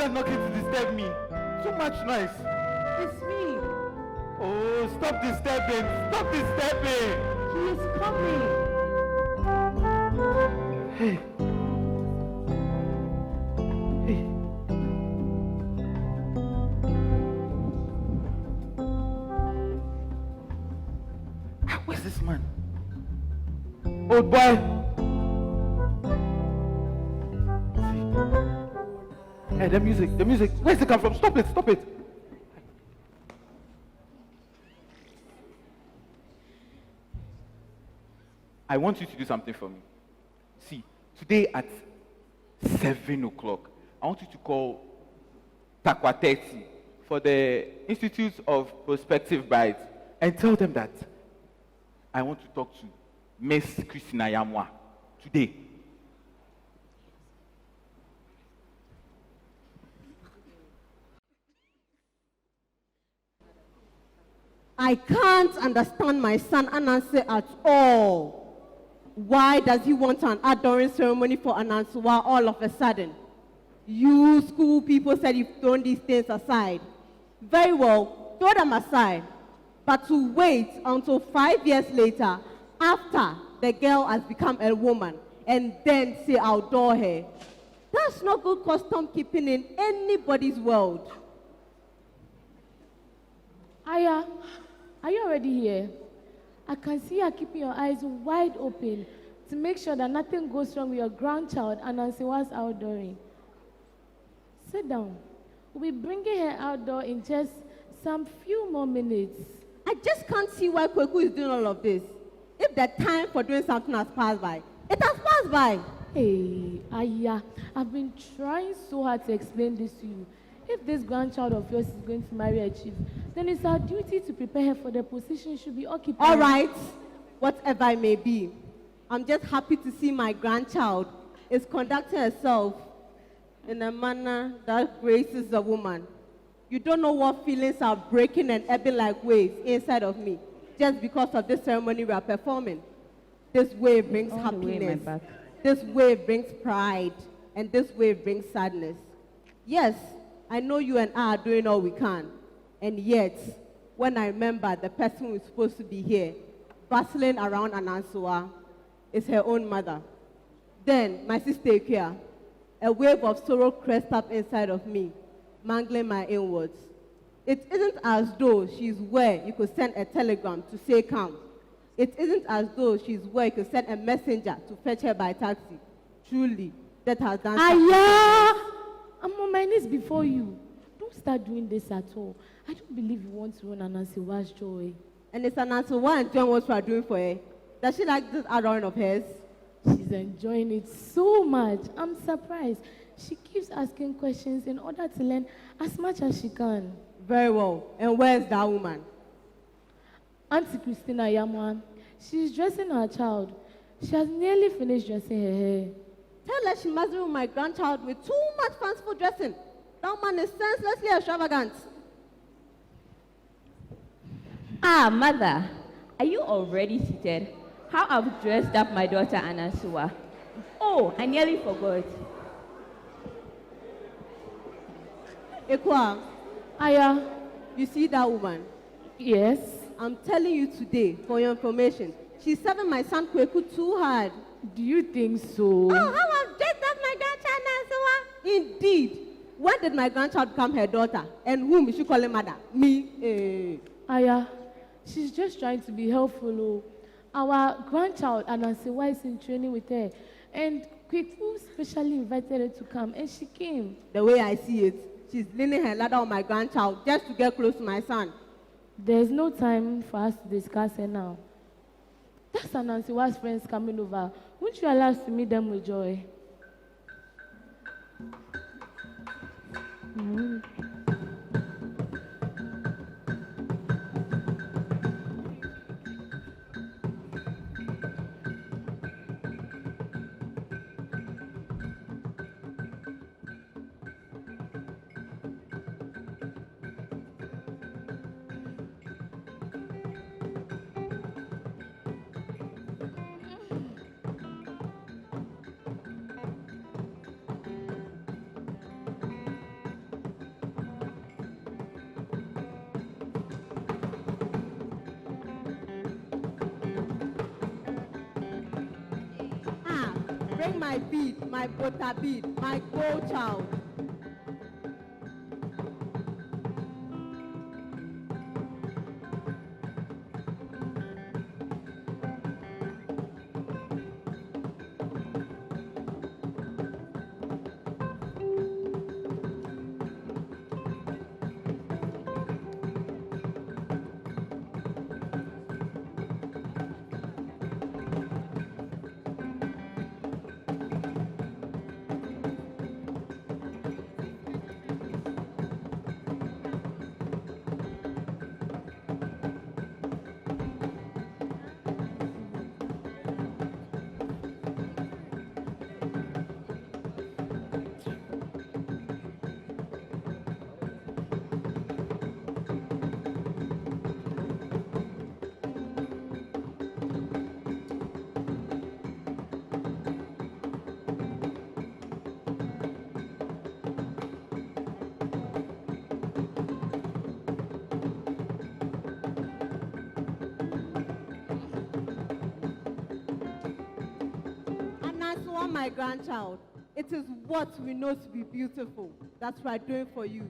Knocking to disturb me. Too much noise. It's me. Oh, stop disturbing. Stop disturbing. He is coming. Hey. Where's this man? Old boy. Hey, the music. Where's it come from? Stop it. I want you to do something for me. See, today at 7 o'clock, I want you to call Takwateti for the Institute of Prospective Brides and tell them that I want to talk to Miss Christina Yamwa today. I can't understand my son Anansewaa at all. Why does he want an adoring ceremony for Anansewaa all of a sudden? You school people said you've thrown these things aside. Very well, throw them aside. But to wait until 5 years later, after the girl has become a woman, and then say outdoor her, that's not good custom keeping in anybody's world. Aya, are you already here? I can see you keeping your eyes wide open to make sure that nothing goes wrong with your grandchild, Anansewaa's outdooring. Sit down. We'll be bringing her outdoor in just some few more minutes. I just can't see why Kweku is doing all of this. If the time for doing something has passed by, it has passed by. Hey, Aya, I've been trying so hard to explain this to you. If this grandchild of yours is going to marry a chief, then it's our duty to prepare her for the position she should be occupying. All right, whatever it may be. I'm just happy to see my grandchild is conducting herself in a manner that graces a woman. You don't know what feelings are breaking and ebbing like waves inside of me just because of this ceremony we are performing. This wave brings happiness. This wave brings pride. And this wave brings sadness. Yes, I know you and I are doing all we can. And yet, when I remember the person who is supposed to be here, bustling around Anansewaa, is her own mother. Then my sister Ikea, a wave of sorrow crept up inside of me, mangling my inwards. It isn't as though she's where you could send a telegram to say come. It isn't as though she's where you could send a messenger to fetch her by taxi. Truly, that has done something. Aya! I'm on my knees before you. Don't start doing this at all. I don't believe you want to ruin Anansewa's joy. And it's Anansewaa and John what we are doing for her. Does she like this add-on of hers? She's enjoying it so much. I'm surprised. She keeps asking questions in order to learn as much as she can. Very well. And where's that woman? Auntie Christina Yamwan. She's dressing her child. She has nearly finished dressing her hair. Tell her she must ruin my grandchild with too much fanciful dressing. That man is senselessly extravagant. Ah, mother, are you already seated? How I've dressed up my daughter Anansewaa. Oh, I nearly forgot. Ekwa, Aya. You see that woman? Yes. I'm telling you today, for your information, she's serving my son Kweku too hard. Do you think so? Oh, how I've dressed up my grandchild Anansewaa? Indeed. When did my grandchild become her daughter? And whom is she calling mother? Me? Aya, she's just trying to be helpful. Oh. Our grandchild, Anansewaa, is in training with her. And Kweku specially invited her to come, and she came. The way I see it, she's leaning her ladder on my grandchild just to get close to my son. There's no time for us to discuss her now. That's Anansewa's friends coming over. Won't you allow us to meet them with joy? Bring my bead, my butter bead, my gold child. My grandchild, it is what we know to be beautiful that we are doing for you.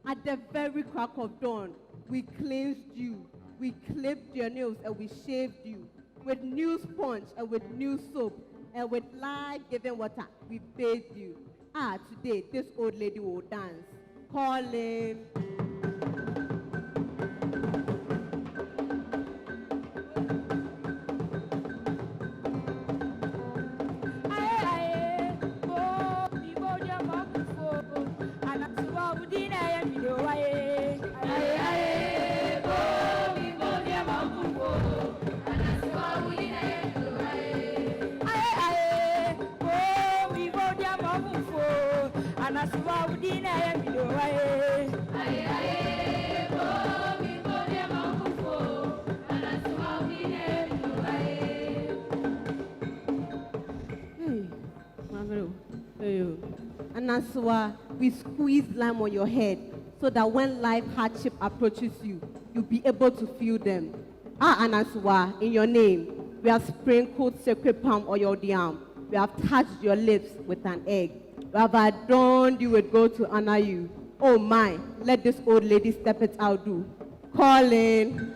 At the very crack of dawn, we cleansed you, we clipped your nails, and we shaved you. With new sponge and with new soap and with life-giving water, we bathed you. Today, this old lady will dance. Calling. Anansewaa, we squeeze lime on your head so that when life hardship approaches you, you'll be able to feel them. Anansewaa, in your name, we have sprinkled sacred palm oil on the arm. We have touched your lips with an egg. We have adorned you with gold to honor you. Oh my, let this old lady step it out do. Calling.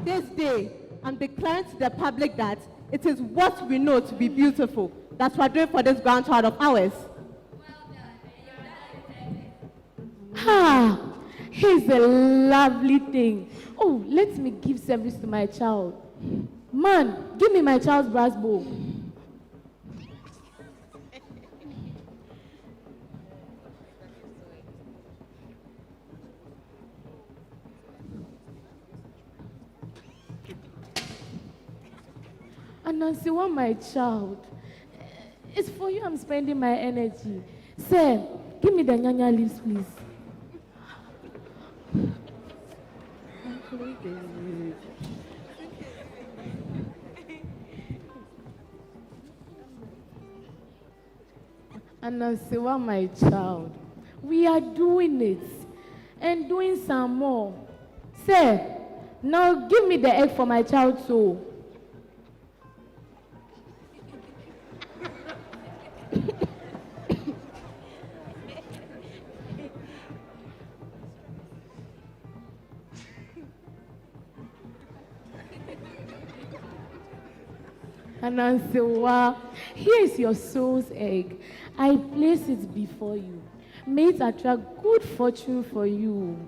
This day, I'm declaring to the public that it is what we know to be beautiful that we're doing for this grandchild of ours. Ah, he's a lovely thing. Oh, let me give service to my child. Man, give me my child's brass bowl. Anansewaa, my child, it's for you I'm spending my energy. Sir, give me the nyanya leaves, please. Anansewaa, my child, we are doing it and doing some more. Sir, now give me the egg for my child too. Anansewaa, here is your soul's egg. I place it before you. May it attract good fortune for you.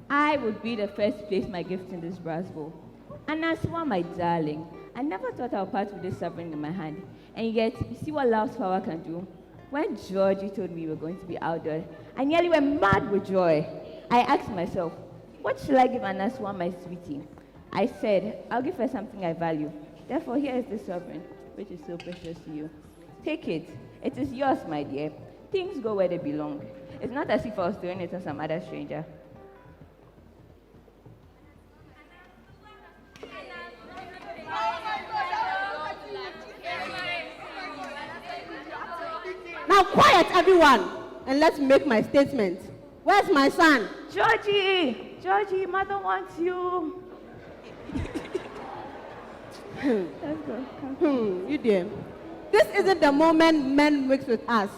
I would be the first to place my gift in this brass bowl. Anansewaa, my darling, I never thought I would part with this sovereign in my hand. And yet, you see what love's power can do? When Georgie told me we were going to be outdoors, I nearly went mad with joy. I asked myself, what should I give Anansewaa, my sweetie? I said, I'll give her something I value. Therefore, here is the sovereign, which is so precious to you. Take it. It is yours, my dear. Things go where they belong. It's not as if I was throwing it on some other stranger. Now quiet, everyone, and let's make my statement. Where's my son? Georgie! Georgie, mother wants you. Let's go. You dear. This isn't the moment men mix with us,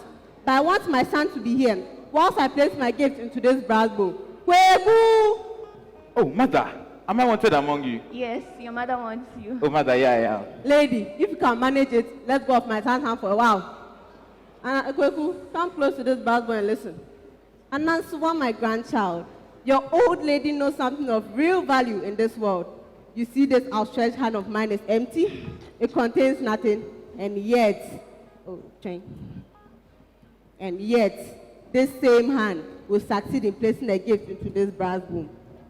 but I want my son to be here whilst I place my gift into this brass bowl. Kwebu! Oh, mother, am I wanted among you? Yes, your mother wants you. Oh, mother, yeah. Lady, if you can manage it, let's go off my son's hand for a while. And Kwebu, come close to this brass bowl and listen. Anansewaa, my grandchild, your old lady knows something of real value in this world. You see this outstretched hand of mine is empty. It contains nothing. And yet, this same hand will succeed in placing a gift into this brass bowl.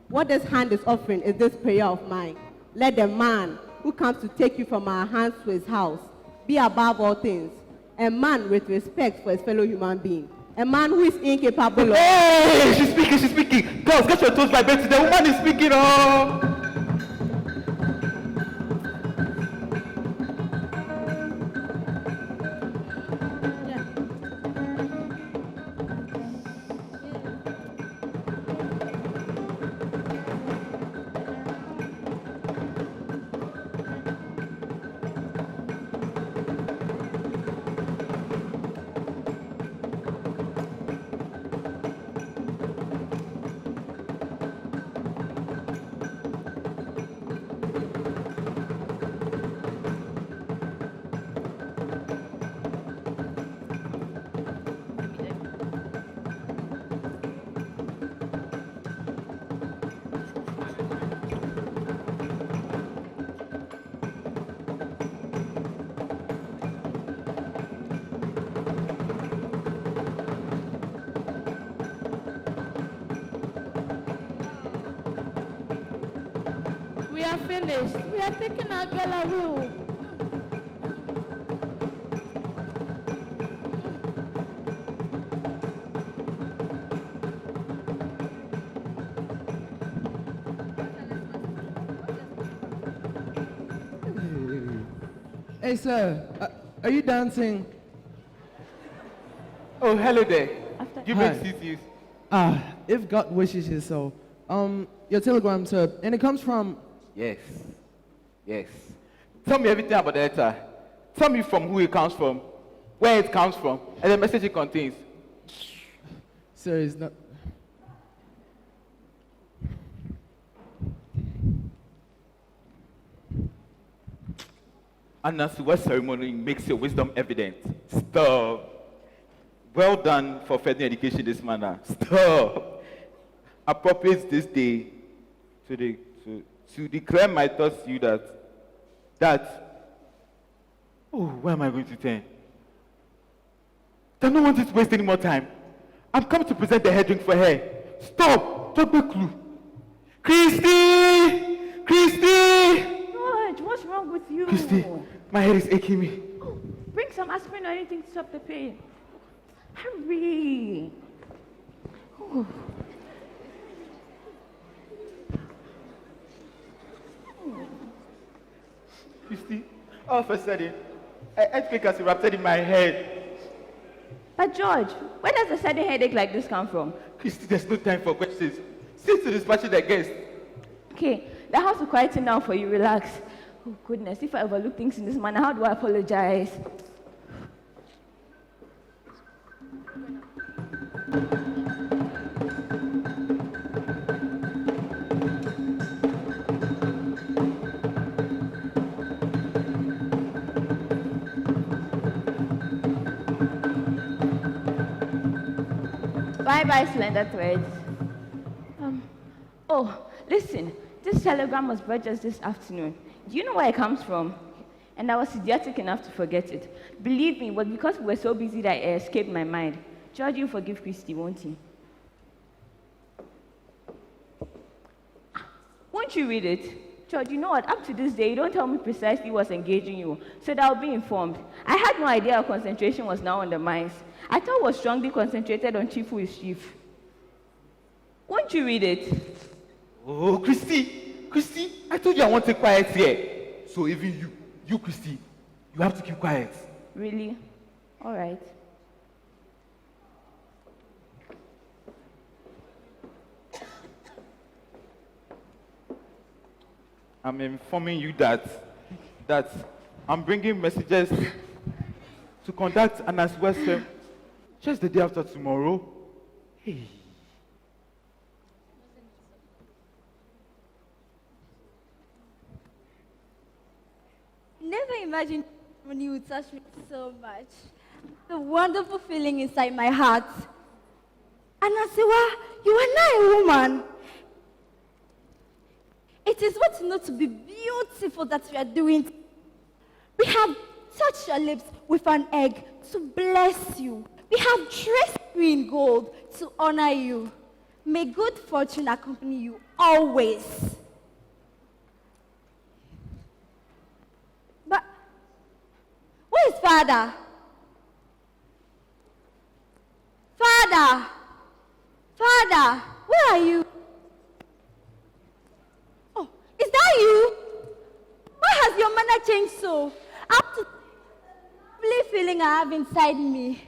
What this hand is offering is this prayer of mine. Let the man who comes to take you from our hands to his house be above all things, a man with respect for his fellow human being. A man who is incapable of... Hey, she's speaking. Girls, get your toes by Betty. The woman is speaking, oh. We are finished. We are taking our girl away. Hey, sir, are you dancing? Oh, hello there. You Hi. make CCs. If God wishes it so. Your telegram, sir, and it comes from... Yes. Yes. Tell me everything about the letter. Tell me from who it comes from, where it comes from, and the message it contains. Sir, it's not... Anansewaa ceremony makes your wisdom evident. Stop. Well done for further education this manner. Stop. Appropriates this day to declare my thoughts to you that oh, where am I going to turn? I don't want to waste any more time. I'm coming to present the head drink for her. Stop. Don't be clue. Christy! Christy! George, what's wrong with you? Christy, my head is aching me. Oh, bring some aspirin or anything to stop the pain. Hurry. Oh. Christy, all of a sudden, an earthquake has erupted in my head. But George, where does a sudden headache like this come from? Christy, there's no time for questions. See to dispatching the guest. Okay, the house will quieten down for you. Relax. Oh goodness, if I overlook things in this manner, how do I apologize? Bye-bye, slender threads. Oh, listen, this telegram was brought just this afternoon. Do you know where it comes from? And I was idiotic enough to forget it. Believe me, it was because we were so busy that it escaped my mind. George, you forgive Christy, won't he? Won't you read it? George, you know what? Up to this day, you don't tell me precisely what's engaging you, so that I'll be informed. I had no idea our concentration was now on the mines. I thought it was strongly concentrated on Chief who is Chief. Won't you read it? Oh, Christy, I told you I want to keep quiet here. So even you, Christy, you have to keep quiet. Really? All right. I'm informing you that I'm bringing messages to conduct Anansewaa just the day after tomorrow. Hey. Never imagined when you would touch me so much. The wonderful feeling inside my heart. Anansewaa, you are now a woman. It is what you know to be beautiful that we are doing. We have touched your lips with an egg to bless you. We have dressed you in gold to honor you. May good fortune accompany you always. But where is Father? Father! Father, where are you? Oh, is that you? Why has your manner changed so? Up to the lovely feeling I have inside me.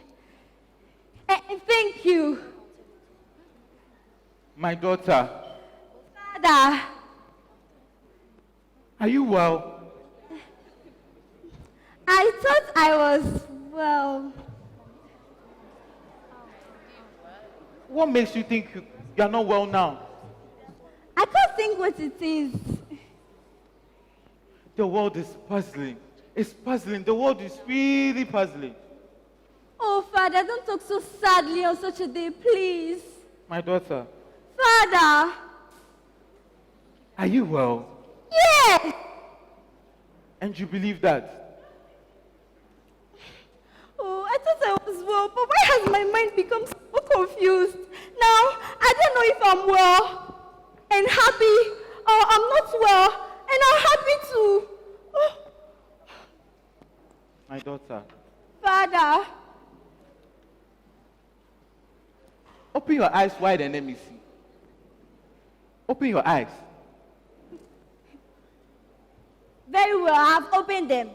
And thank you. My daughter. Father. Are you well? I thought I was well. What makes you think you're not well now? I can't think what it is. The world is puzzling. It's puzzling. The world is really puzzling. Oh, Father, don't talk so sadly on such a day, please. My daughter. Father! Are you well? Yes! And you believe that? Oh, I thought I was well, but why has my mind become so confused? Now, I don't know if I'm well and happy or I'm not well daughter. Father, Open your eyes wide and let me see. Open your eyes. very well, I've opened them.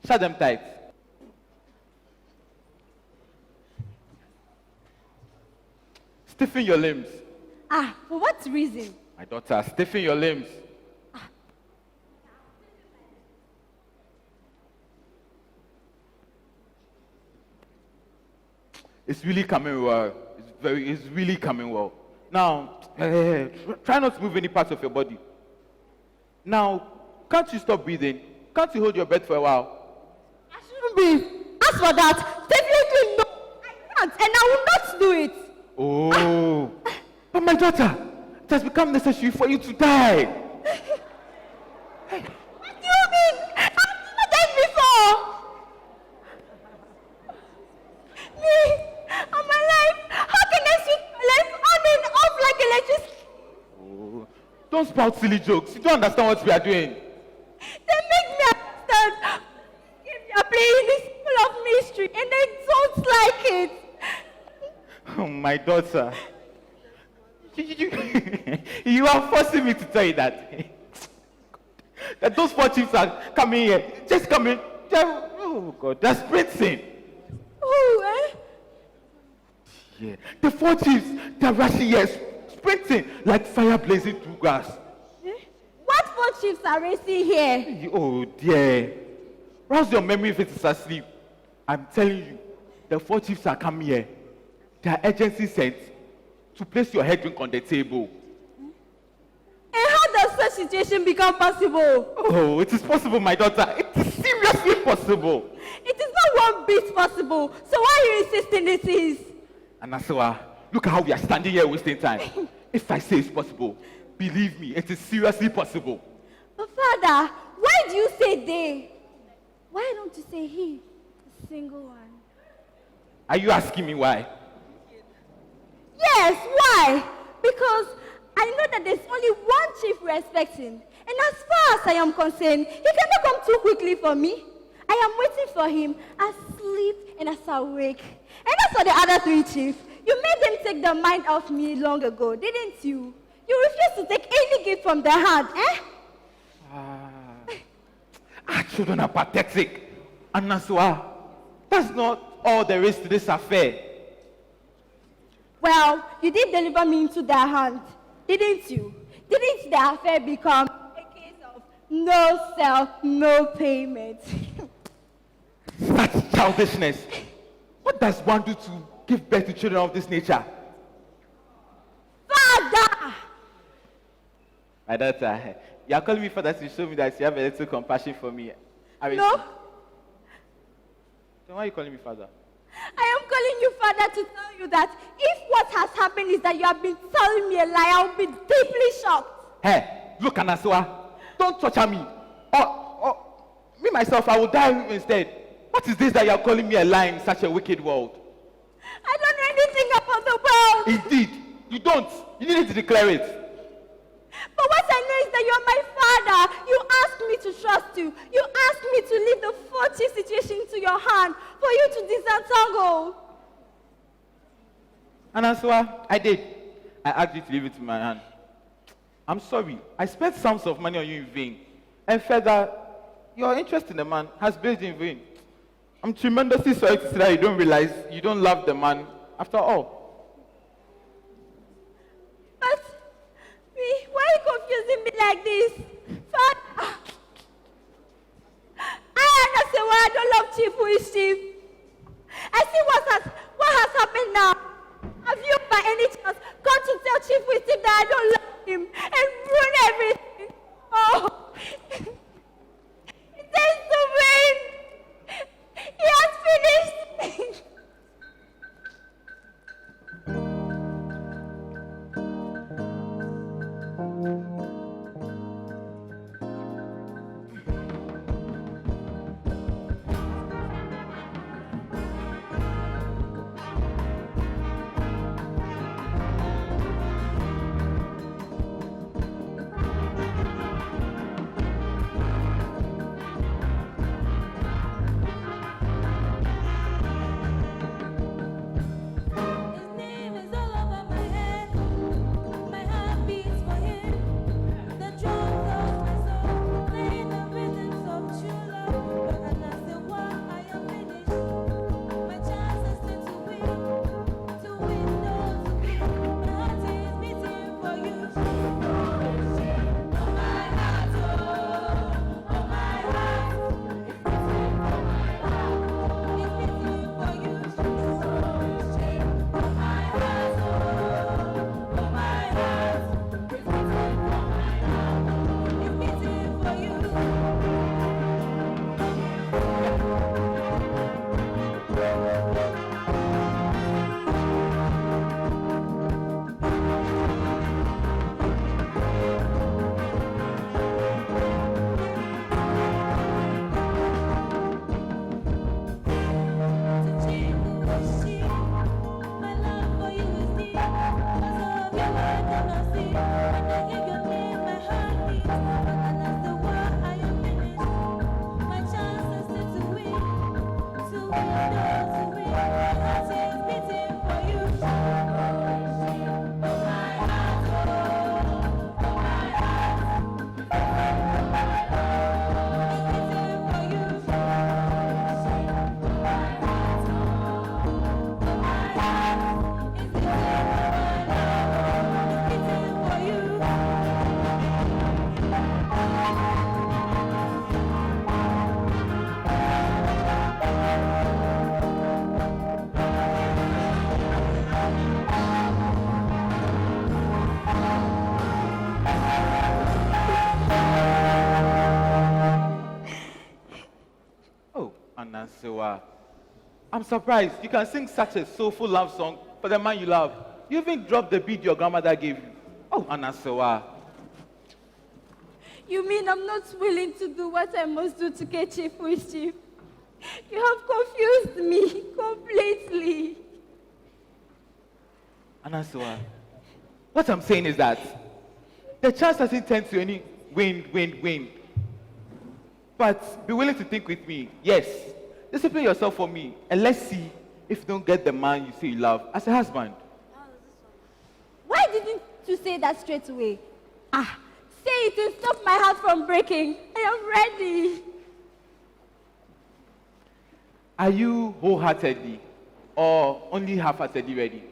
Shut them tight. Stiffen your limbs. Ah, for what reason? My daughter, stiffen your limbs. It's really coming well. It's really coming well. Now, try not to move any parts of your body. Now, can't you stop breathing? Can't you hold your breath for a while? I shouldn't be. As for that, definitely no. I can't, and I will not do it. Oh, but my daughter, it has become necessary for you to die. What do you mean? I've never died before. Me, I'm alive. How can I switch my life on and off like electricity? Oh, don't spout silly jokes. You don't understand what we are doing. They make me understand. They are playing this full of mystery, and I don't like it. Oh, my daughter. You are forcing me to tell you that. That those 4 chiefs are coming here. Just coming. Oh, God, they're sprinting. Who, eh? Yeah. The 4 chiefs, they're rushing here, sprinting like fire blazing through grass. What 4 chiefs are racing here? Oh, dear. Rouse your memory if it is asleep. I'm telling you, the 4 chiefs are coming here. They are urgency sent to place your head drink on the table. And how does such situation become possible? Oh, it is possible, my daughter. It is seriously possible. It is not one bit possible. So why are you insisting it is? Anansewaa, look at how we are standing here wasting time. If I say it's possible, believe me, it is seriously possible. But Father, why do you say they? Why don't you say he, the single one? Are you asking me why? Yes, why? Because I know that there's only one chief we're expecting. And as far as I am concerned, he cannot come too quickly for me. I am waiting for him, asleep and as awake. And as for the other 3 chiefs, you made them take their mind off me long ago, didn't you? You refused to take any gift from their hand, eh? Our children are pathetic. Anansewaa, that's not all there is to this affair. Well, you did deliver me into their hands, didn't you? Didn't the affair become a case of no sell, no payment? Such childishness. What does one do to give birth to children of this nature? Father! My daughter, you are calling me father to show me that you have a little compassion for me. No. Then why are you calling me father? I am calling you father to tell you that if what has happened is that you have been telling me a lie, I will be deeply shocked. Hey, look, Anansewaa, don't torture me. Or me myself, I will die instead. What is this that you are calling me a lie in such a wicked world? I don't know anything about the world. Indeed, you don't. You need to declare it. But what I know is that you're my father. You asked me to trust you. You asked me to leave the 40 situation into your hand for you to disentangle. Anansewaa, I did. I asked you to leave it in my hand. I'm sorry. I spent sums of money on you in vain. And further, your interest in the man has been in vain. I'm tremendously sorry to say that you don't realize you don't love the man after all. But, why are you confusing me like this? Father, I don't love Chief. Who is Chief? I see what has happened now. Have you by any chance gone to tell Chief Wisdom that I don't love him and ruin everything? Oh, it says to me. He has finished. Oh, Anansewaa. I'm surprised you can sing such a soulful love song for the man you love. You even dropped the beat your grandmother gave you. Oh, Anansewaa. You mean I'm not willing to do what I must do to get Chief with Chief? You have confused me completely. Anansewaa, what I'm saying is that the chance doesn't tend to any win. But be willing to think with me. Yes, discipline yourself for me, and let's see if you don't get the man you say you love as a husband. Why didn't you say that straight away? Say it to stop my heart from breaking. I am ready. Are you wholeheartedly or only half-heartedly ready?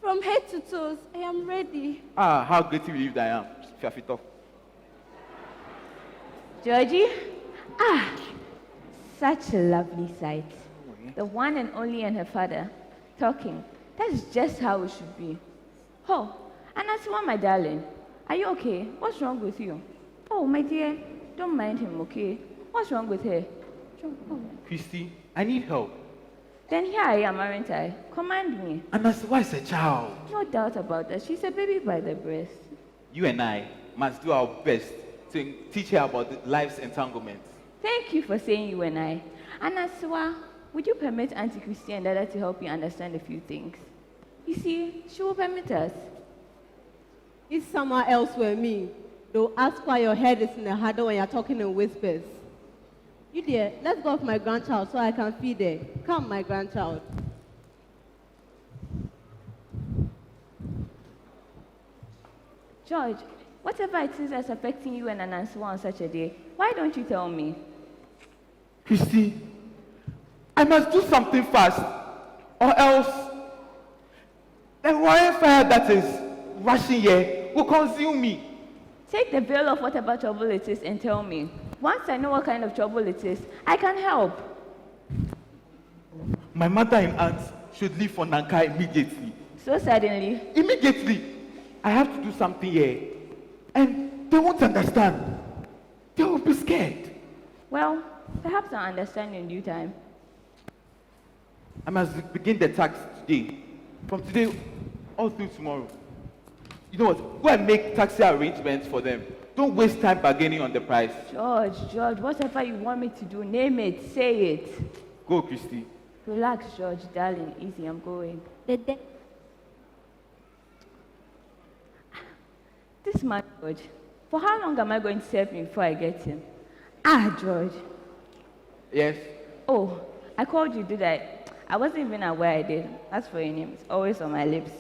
From head to toes, I am ready. How greatly relieved I am. Fiafito. Georgie? Such a lovely sight. The one and only and her father talking. That's just how it should be. Oh, Anansewaa, my darling. Are you okay? What's wrong with you? Oh, my dear, don't mind him, okay? What's wrong with her? Christy, I need help. Then here I am, aren't I? Command me. Anansewaa is a child. No doubt about that. She's a baby by the breast. You and I must do our best to teach her about life's entanglements. Thank you for saying you and I. Anansewaa, would you permit Auntie Christy and Dada to help you understand a few things? You see, she will permit us. If someone else were me, they'll ask why your head is in the huddle when you're talking in whispers. You dear, let's go with my grandchild so I can feed her. Come, my grandchild. George, whatever it is that's affecting you and Anansewaa on such a day, why don't you tell me? Christy, I must do something fast, or else the roaring fire that is rushing here will consume me. Take the veil of whatever trouble it is and tell me. Once I know what kind of trouble it is, I can help. My mother and aunt should leave for Nanka immediately. So suddenly? Immediately. I have to do something here. And they won't understand. They will be scared. Well, perhaps I'll understand in due time. I must begin the tax today. From today all through tomorrow. You know what? Go and make taxi arrangements for them. Don't waste time bargaining on the price. George, whatever you want me to do, name it, say it. Go, Christy. Relax, George, darling, easy, I'm going. This man, George, for how long am I going to serve him before I get him? George. Yes? Oh, I called you, did I? I wasn't even aware I did. As for your name, it's always on my lips.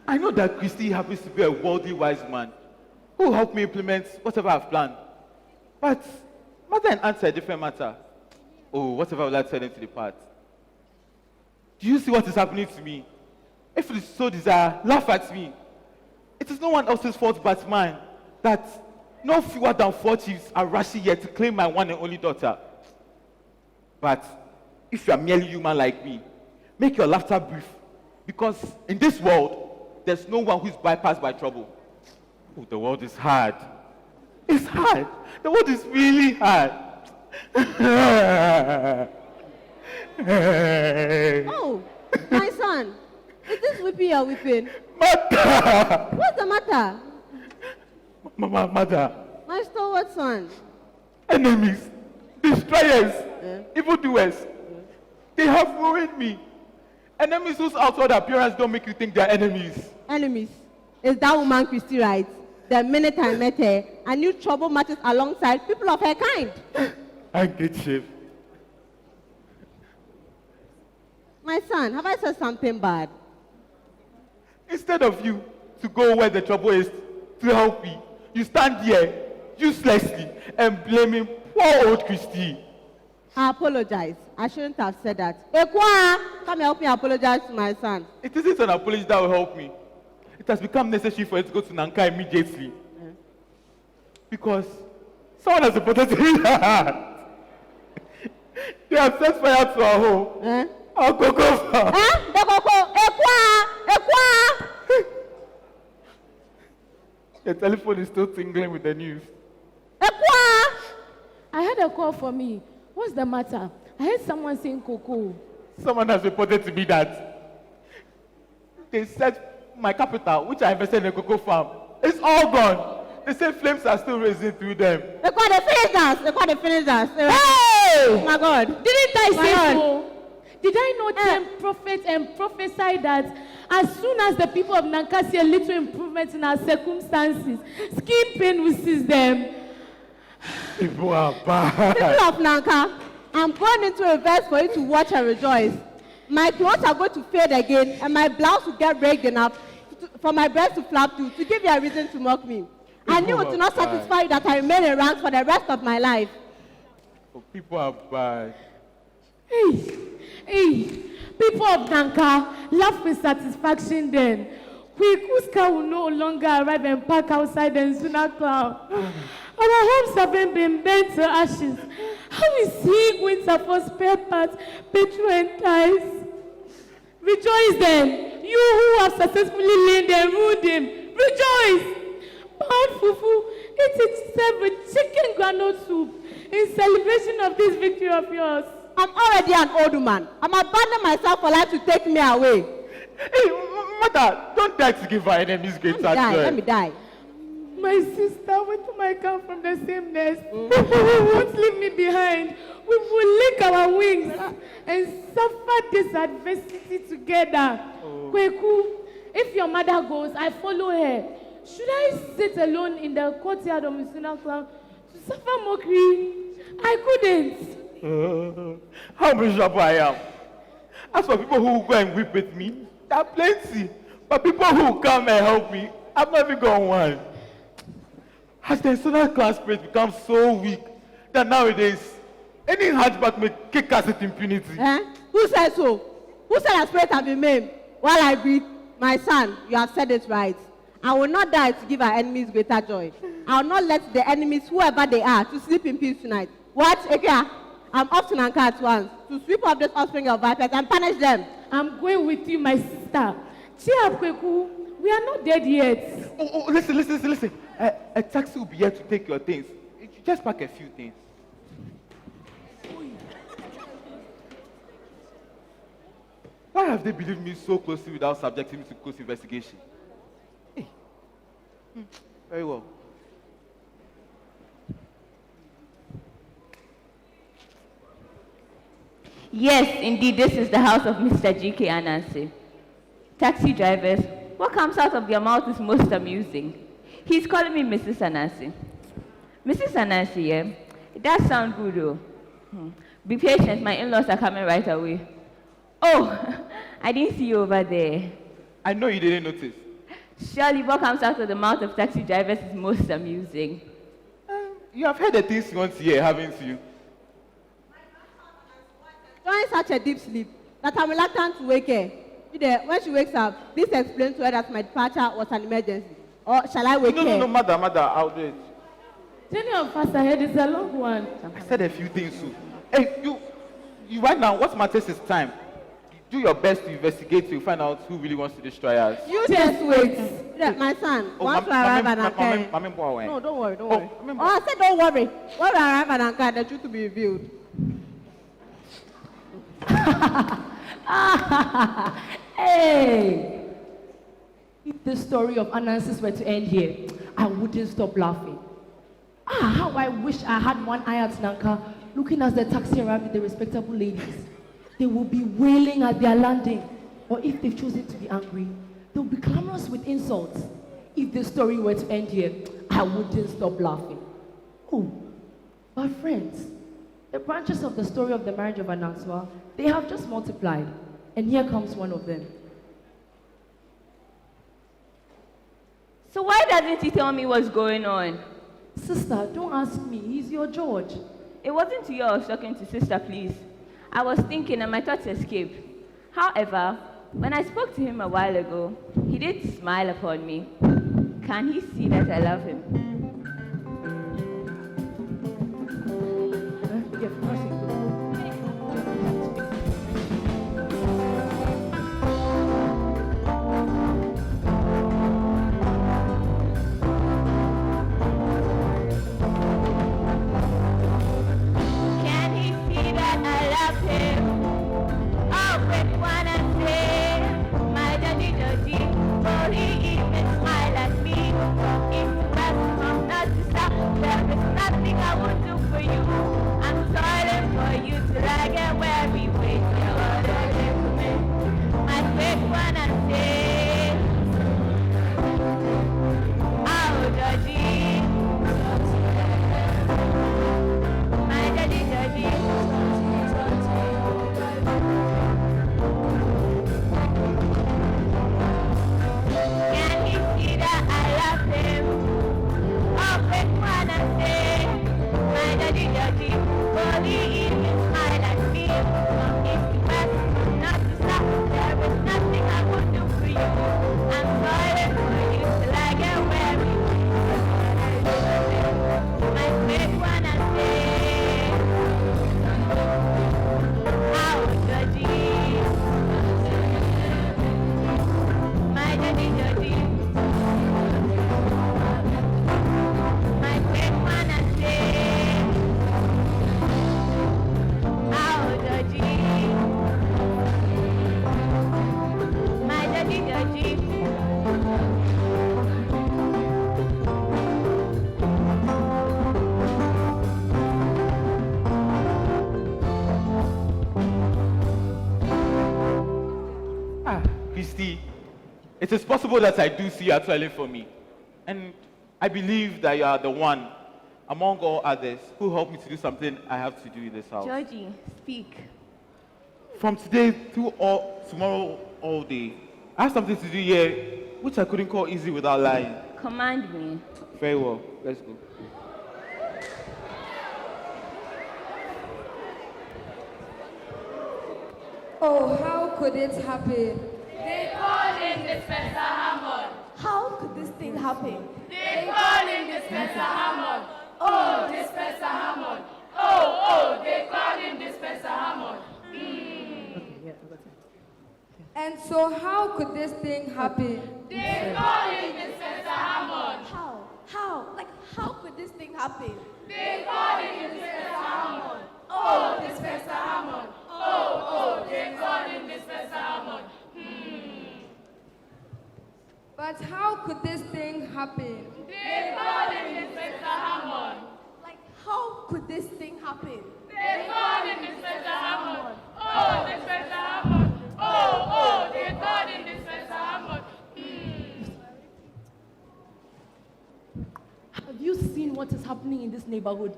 I know that Christy happens to be a worldly wise man who will help me implement whatever I've planned. But mother and aunt are a different matter. Oh, whatever will I tell them to depart? Do you see what is happening to me? If it is so desire, laugh at me. It is no one else's fault but mine that no fewer than 4 chiefs are rushing here to claim my one and only daughter. But if you are merely human like me, make your laughter brief. Because in this world, there's no one who's bypassed by trouble. Oh, the world is hard. It's hard. The world is really hard. Oh, my son. Is this whipping you're whipping? Mother! What's the matter? Mother. My stalwart son. Enemies, destroyers, evildoers. They have ruined me. Enemies whose outward appearance don't make you think they're enemies. Enemies. Is that woman Christy right? The minute I met her, I knew trouble matches alongside people of her kind. I get you. My son, have I said something bad? Instead of you to go where the trouble is to help me, you stand here uselessly and blaming poor old Christy. I apologize. I shouldn't have said that. Ekwa, come help me apologize to my son. It isn't an apology that will help me. It has become necessary for you to go to Nanka immediately. Because someone has reported to me that they have set fire to our home. Our cocoa farm. The cocoa. Ekwa. Your telephone is still tingling with the news. Ekwa. I had a call for me. What's the matter? I heard someone saying cocoa. Someone has reported to me that they said my capital, which I invested in a cocoa farm, is all gone. They say flames are still raising through them. They finished us. Hey! Oh my God. Didn't I say God. so? Did I not tell prophet and prophesy that as soon as the people of Nanka see a little improvement in our circumstances, skin pain will seize them? People are bad. People of Nanka, I'm going into a verse for you to watch and rejoice. My clothes are going to fade again, and my blouse will get ragged enough for my breast to flap to give you a reason to mock me. I knew it would not satisfy you that I remain in ranks for the rest of my life. Oh, people are bad. Hey, people of Nanka, laugh with satisfaction then. Kwekuska will no longer arrive and park outside the Nzuna cloud. Our homes haven't been burnt to ashes. How is he going to afford spare parts, petrol and ties? Rejoice then, you who have successfully laid and ruined him. Rejoice! Pound fufu, eat it served with chicken granule soup in celebration of this victory of yours. I'm already an old woman. I'm abandoning myself for life to take me away. Hey, mother, don't die to give our enemies greater joy. Let me die. My sister, with whom I come from the same nest, won't leave me behind. We will lick our wings and suffer this adversity together. Kweku, if your mother goes, I follow her. Should I sit alone in the courtyard of Misuna Cloud to suffer mockery? I couldn't. How miserable I am. As for people who will go and weep with me, there are plenty. But people who will come and help me, I've never got one. Has the national class spirit become so weak that nowadays any hatchback may kick us with impunity? Who said so? Who said our spirit have been maimed? While I breathe, my son, you have said it right. I will not die to give our enemies greater joy. I will not let the enemies, whoever they are, to sleep in peace tonight. What? Ekia, I'm off to Nanka at once to sweep up this offspring of vipers and punish them. I'm going with you, my sister. Cheer up, Kweku. We are not dead yet. Listen. A taxi will be here to take your things. You just pack a few things. Why have they believed me so closely without subjecting me to close investigation? Hey. Very well. Yes, indeed, this is the house of Mr. G.K. Anansewaa. Taxi drivers, what comes out of their mouth is most amusing. He's calling me Mrs. Anansewaa. Mrs. Anansewaa, yeah? It does sound good, though. Be patient, my in-laws are coming right away. Oh, I didn't see you over there. I know you didn't notice. Surely what comes out of the mouth of taxi drivers is most amusing. You have heard the things you want to hear, haven't you? During such a deep sleep that I'm reluctant to wake her. When she wakes up, please explain to her that my departure was an emergency. Or shall I wake her? No, mother, I'll do it. Journey of fast ahead is a long one. I said a few things too. Hey, you right now, what matters is time. Do your best to investigate to find out who really wants to destroy us. You just wait. My son, once we arrive at Nanka. No, don't worry. I said don't worry. When we arrive at Nanka, the truth will be revealed. Hey! If the story of Anansewaa were to end here, I wouldn't stop laughing. How I wish I had one eye at Nanka, looking as the taxi arrived with the respectable ladies. They will be wailing at their landing. or if they've chosen to be angry, they'll be clamorous with insults. If the story were to end here, I wouldn't stop laughing. Oh, but friends, the branches of the story of the marriage of Anansewaa, they have just multiplied. And here comes one of them. So why doesn't he tell me what's going on? Sister, don't ask me. He's your George. It wasn't to you I was talking to, sister, please. I was thinking and my thoughts escaped. However, when I spoke to him a while ago, he did smile upon me. Can he see that I love him? Yeah, of course he could. Can he see that I love him? Oh, quick one and say, my daddy, oh, he even smile at me. If I'm not to stop, there is nothing I won't do for you. I'm sorry for you till I get where we wait for your other gentleman. My quick one and say, oh, Georgie, my daddy, can he see that I love him? Oh, quick one and say, my daddy, will he even smile at me? From east to west, not to south, there is nothing I won't do for you. I'm sorry for you till I get where we my quick one and say, oh, Georgie, my daddy, my quick one and say, oh, Georgie, my daddy, Christy, it is possible that I do see you are toiling for me. And I believe that you are the one, among all others, who helped me to do something I have to do in this house. Georgie, speak. From today through tomorrow all day, I have something to do here, which I couldn't call easy without lying. Command me. Very well, let's go. Oh, how could it happen? They call him Dispenser Hammond. How could this thing happen? They call him Dispenser Hammond. Oh, Dispenser Hammond. Oh, they call him Dispenser Hammond. And so how could this thing happen? They call him Dispenser Hammond. How? Like, how could this thing happen? They call him Dispenser Hammond. Oh, Dispenser Hammond. Oh, they call him Dispenser Hammond. But how could this thing happen? They call him Dispenser Hammond. Like, how could this thing happen? They call him Dispenser Hammond. Oh, Dispenser Hammond. Oh, they call him Dispenser Hammond. Have you seen what is happening in this neighborhood?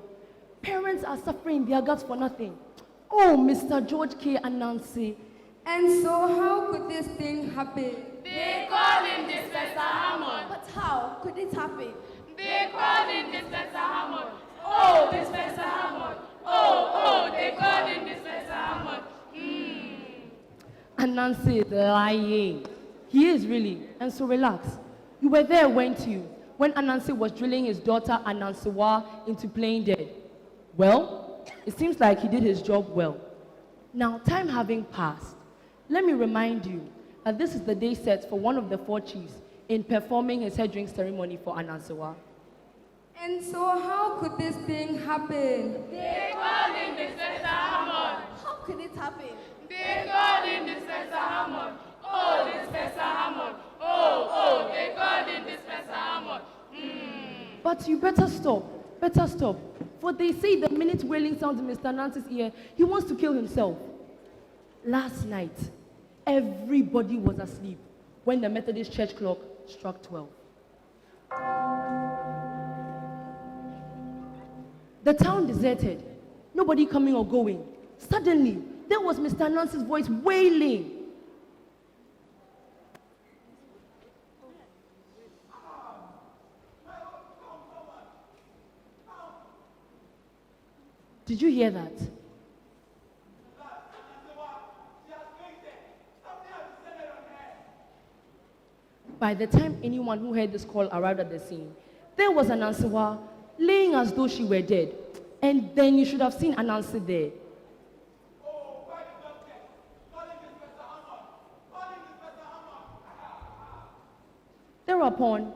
Parents are suffering their guts for nothing. Oh, Mr. George K. Anansi. And so how could this thing happen? They call him Dispenser Hammond. But how could it happen? They call him Dispenser Hammond. Oh, Dispenser Hammond. Oh, they call him Dispenser Hammond. Anansi is lying. He is really, and so relax. You were there, weren't you, when Anansi was drilling his daughter Anansewaa into playing dead? Well, it seems like he did his job well. Now, time having passed, let me remind you that this is the day set for one of the 4 chiefs in performing his head drink ceremony for Anansewaa. And so how could this thing happen? They call him Dispenser Hammond. How could it happen? They call him Dispenser Hammond. Oh, Dispenser Hammond. Oh, they call him Dispenser Hammond. But you better stop, for they say the minute wailing sounds in Mr. Nancy's ear, he wants to kill himself. Last night, Everybody was asleep when the Methodist church clock struck 12. The town deserted, nobody coming or going. Suddenly, there was Mr. Nancy's voice wailing. Did you hear that? By the time anyone who heard this call arrived at the scene, there was Anansewaa laying as though she were dead. And then you should have seen Anansi there. Thereupon,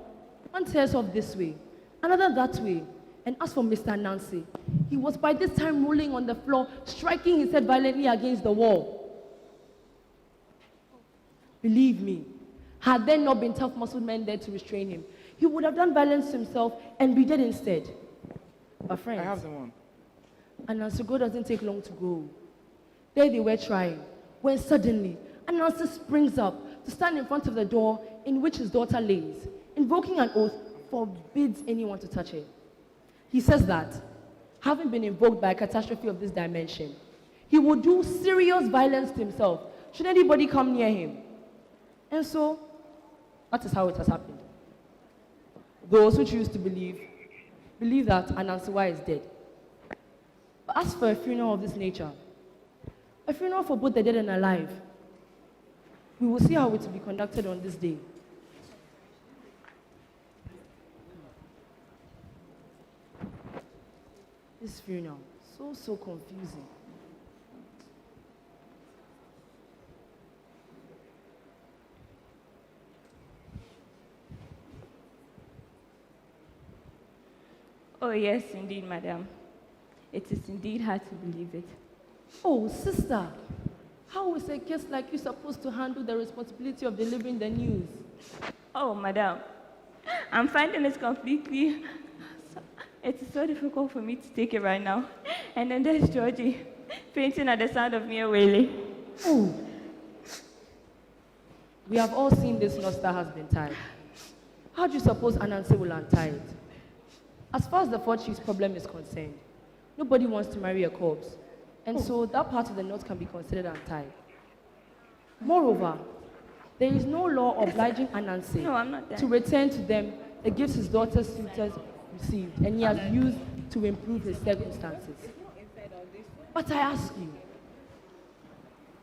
one tears off this way, another that way. And as for Mr. Nancy, he was by this time rolling on the floor, striking his head violently against the wall. Believe me, had there not been tough-muscled men there to restrain him, he would have done violence to himself and be dead instead. But friends, I have someone. Anansewaa doesn't take long to go. There they were trying, when suddenly, Anansi springs up to stand in front of the door in which his daughter lays, invoking an oath, forbids anyone to touch her. He says that, having been invoked by a catastrophe of this dimension, he will do serious violence to himself should anybody come near him. And so, that is how it has happened. Those who choose to believe that Anansewaa is dead. But as for a funeral of this nature, a funeral for both the dead and alive, we will see how it will be conducted on this day. This funeral, so confusing. Oh, yes, indeed, madam. It is indeed hard to believe it. Oh, sister, how is a case like you supposed to handle the responsibility of delivering the news? Oh, madam, I'm finding it completely... It's so difficult for me to take it right now. And then there's Georgie, fainting at the sound of me wailing. Oh. We have all seen this nurse that has been tied. How do you suppose Anansi will untie it? As far as the fourth chief's problem is concerned, nobody wants to marry a corpse. And so that part of the knot can be considered untied. Moreover, there is no law obliging Anansi to return to them the gifts his daughter's suitors received, and he has used to improve his circumstances. But I ask you,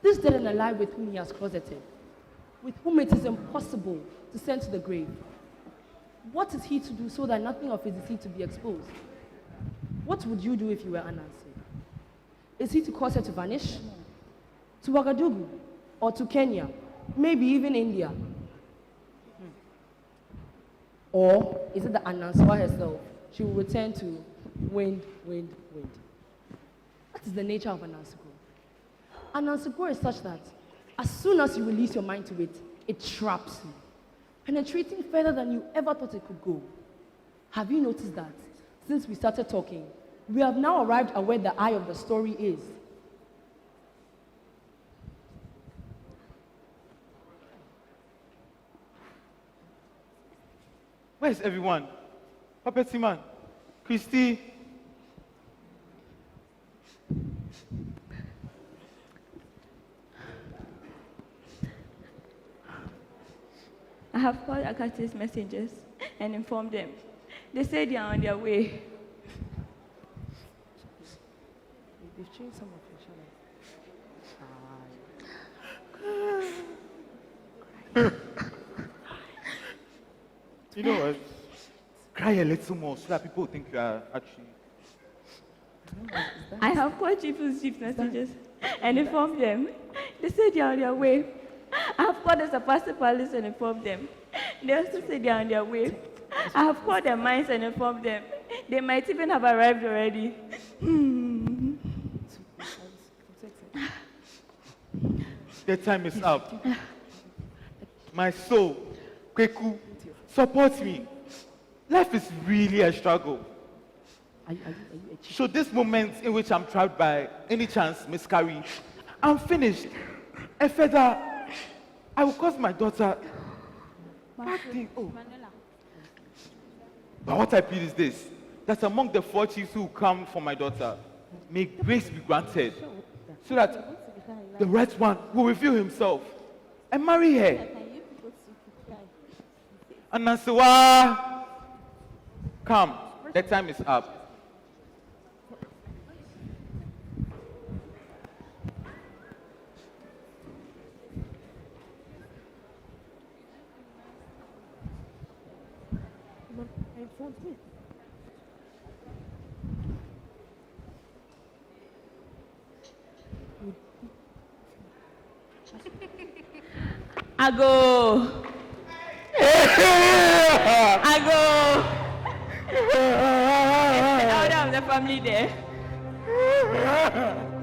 this dead and alive with whom he has closeted, with whom it is impossible to send to the grave, what is he to do so that nothing of his deceit to be exposed? What would you do if you were Anansi? Is he to cause her to vanish? To Ouagadougou? Or to Kenya? Maybe even India? Or is it the Anansewaa herself? She will return to wind. That is the nature of Anansewaa. Anansewaa is such that as soon as you release your mind to it, it traps you, penetrating further than you ever thought it could go. Have you noticed that since we started talking, we have now arrived at where the eye of the story is? Where's everyone? Papa Timan, Christy. I have called Akate's messengers and informed them. They say they are on their way. They've changed some of your shadows. You know what? Cry a little more so that people think you are actually... I have called chief messengers and informed them. They say they are on their way. I have called the Sapasi Palace and informed them. They also say they are on their way. I have called their mines and informed them. They might even have arrived already. The time is up. My soul, Kweku, support me. Life is really a struggle. Should this moment in which I'm trapped by any chance miscarry, I'm finished. And further, I will cause my daughter bad thing. Oh. But what I plead is this, that among the 4 chiefs who come for my daughter, may grace be granted, so that the right one will reveal himself and marry her. Anansewaa, come, the time is up. I go. I go. It's the order of the family there.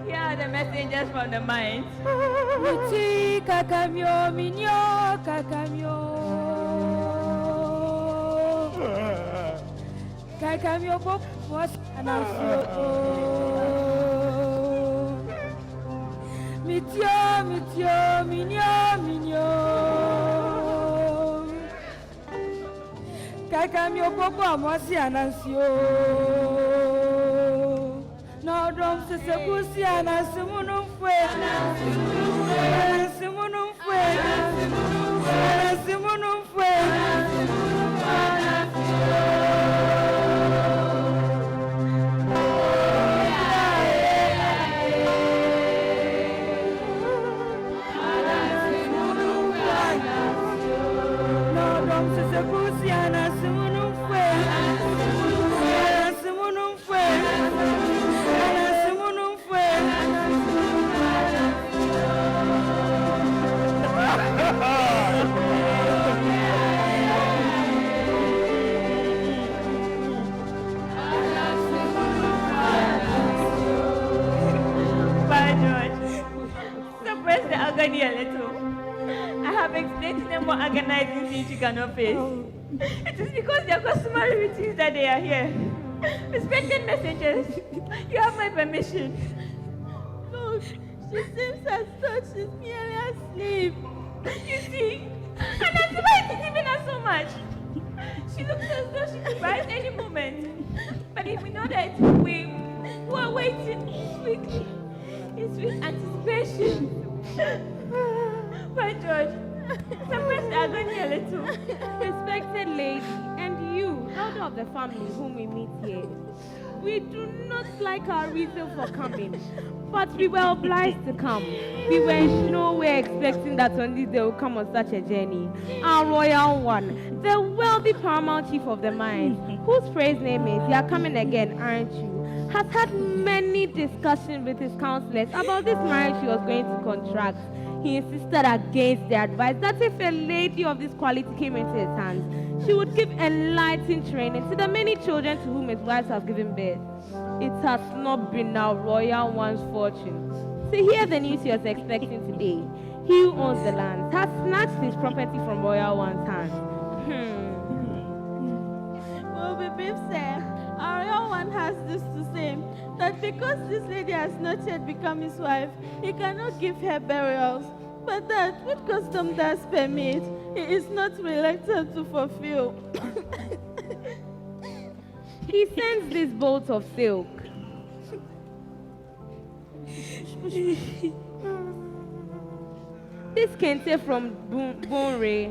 Here are the messengers from the mines. Michi kakamyo minyo kakamyo. Kakamyo pop was Mityo mityo minyo minyo. Kakamyo popo amwasi Anansio. No drum se kusi Anansimunum fue. Anansimunum fue. Anansimunum fue. Suppress the agony a little. I have explained to them what agonizing things you cannot face. It is because their customary routines that they are here. Respected messengers, you have my permission. Look, she seems as though she's merely asleep. You see, and that's why it's giving her so much. She looks as though she could rise any moment. But if we know that we who are waiting it's with anticipation. By George, suppress the agony a little. Respected lady, and you, elder of the family whom we meet here, we do not like our reason for coming, but we were obliged to come. We were in no way expecting that on this day will come on such a journey. Our royal one, the wealthy paramount chief of the mines, whose praise name is, you are coming again, aren't you? Has had many discussions with his counselors about this marriage he was going to contract. He insisted against their advice that if a lady of this quality came into his hands, she would give enlightened training to the many children to whom his wives have given birth. It has not been our royal one's fortune. So hear the news he was expecting today. He who owns the land has snatched his property from royal one's hands. Well, baby, sir, our royal one has this to say, that because this lady has not yet become his wife, he cannot give her burials, but that what custom does permit, he is not reluctant to fulfill. He sends this bolt of silk. This kente from Bonre.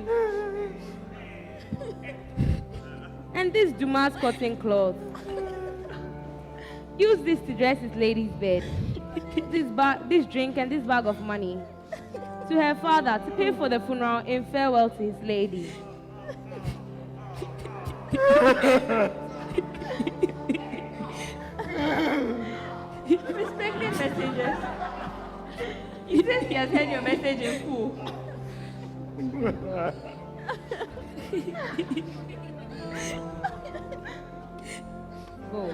And this Dumas cotton cloth. Use this to dress his lady's bed. This drink and this bag of money to her father to pay for the funeral in farewell to his lady. Respected messengers, he says he has heard your message in full. Go.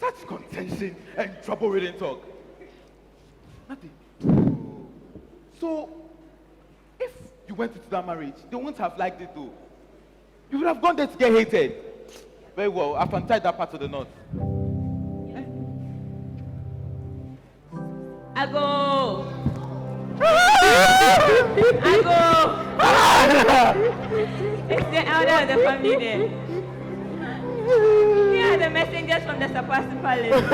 Such contention and trouble-ridden talk. Nothing. So, if you went into that marriage, they wouldn't have liked it though. You would have gone there to get hated. Very well, I've untied that part of the knot. I go. It's the elder of the family there. Here are the messengers from the Sapasi Palace.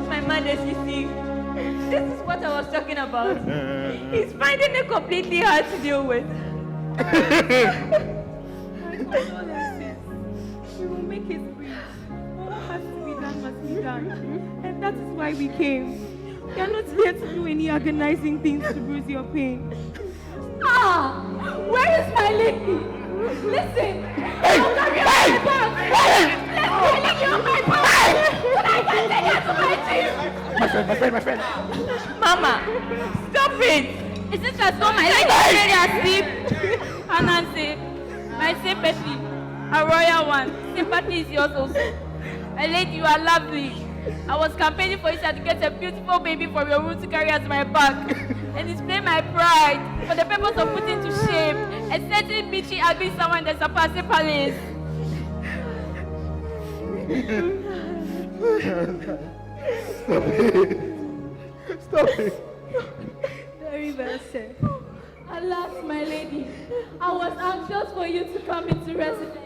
My mother, you see, this is what I was talking about. He's finding it completely hard to deal with. My condolences. We will make it free. What has to be done must be done. And that is why we came. We are not here to do any agonizing things to bruise your pain. Where is my lady? Listen! Hey! My friend. Mama, stop it! Is it just so my lady already asleep? Anansi, my sympathy, a royal one. Sympathy is yours also. My lady, you are lovely. I was campaigning for you to get a beautiful baby for your room to carry as my back. And display my pride for the purpose of putting to shame a certain bitchy ugly someone in the Sapasi Palace. Stop it. Very well said. Alas, my lady, I was anxious for you to come into residence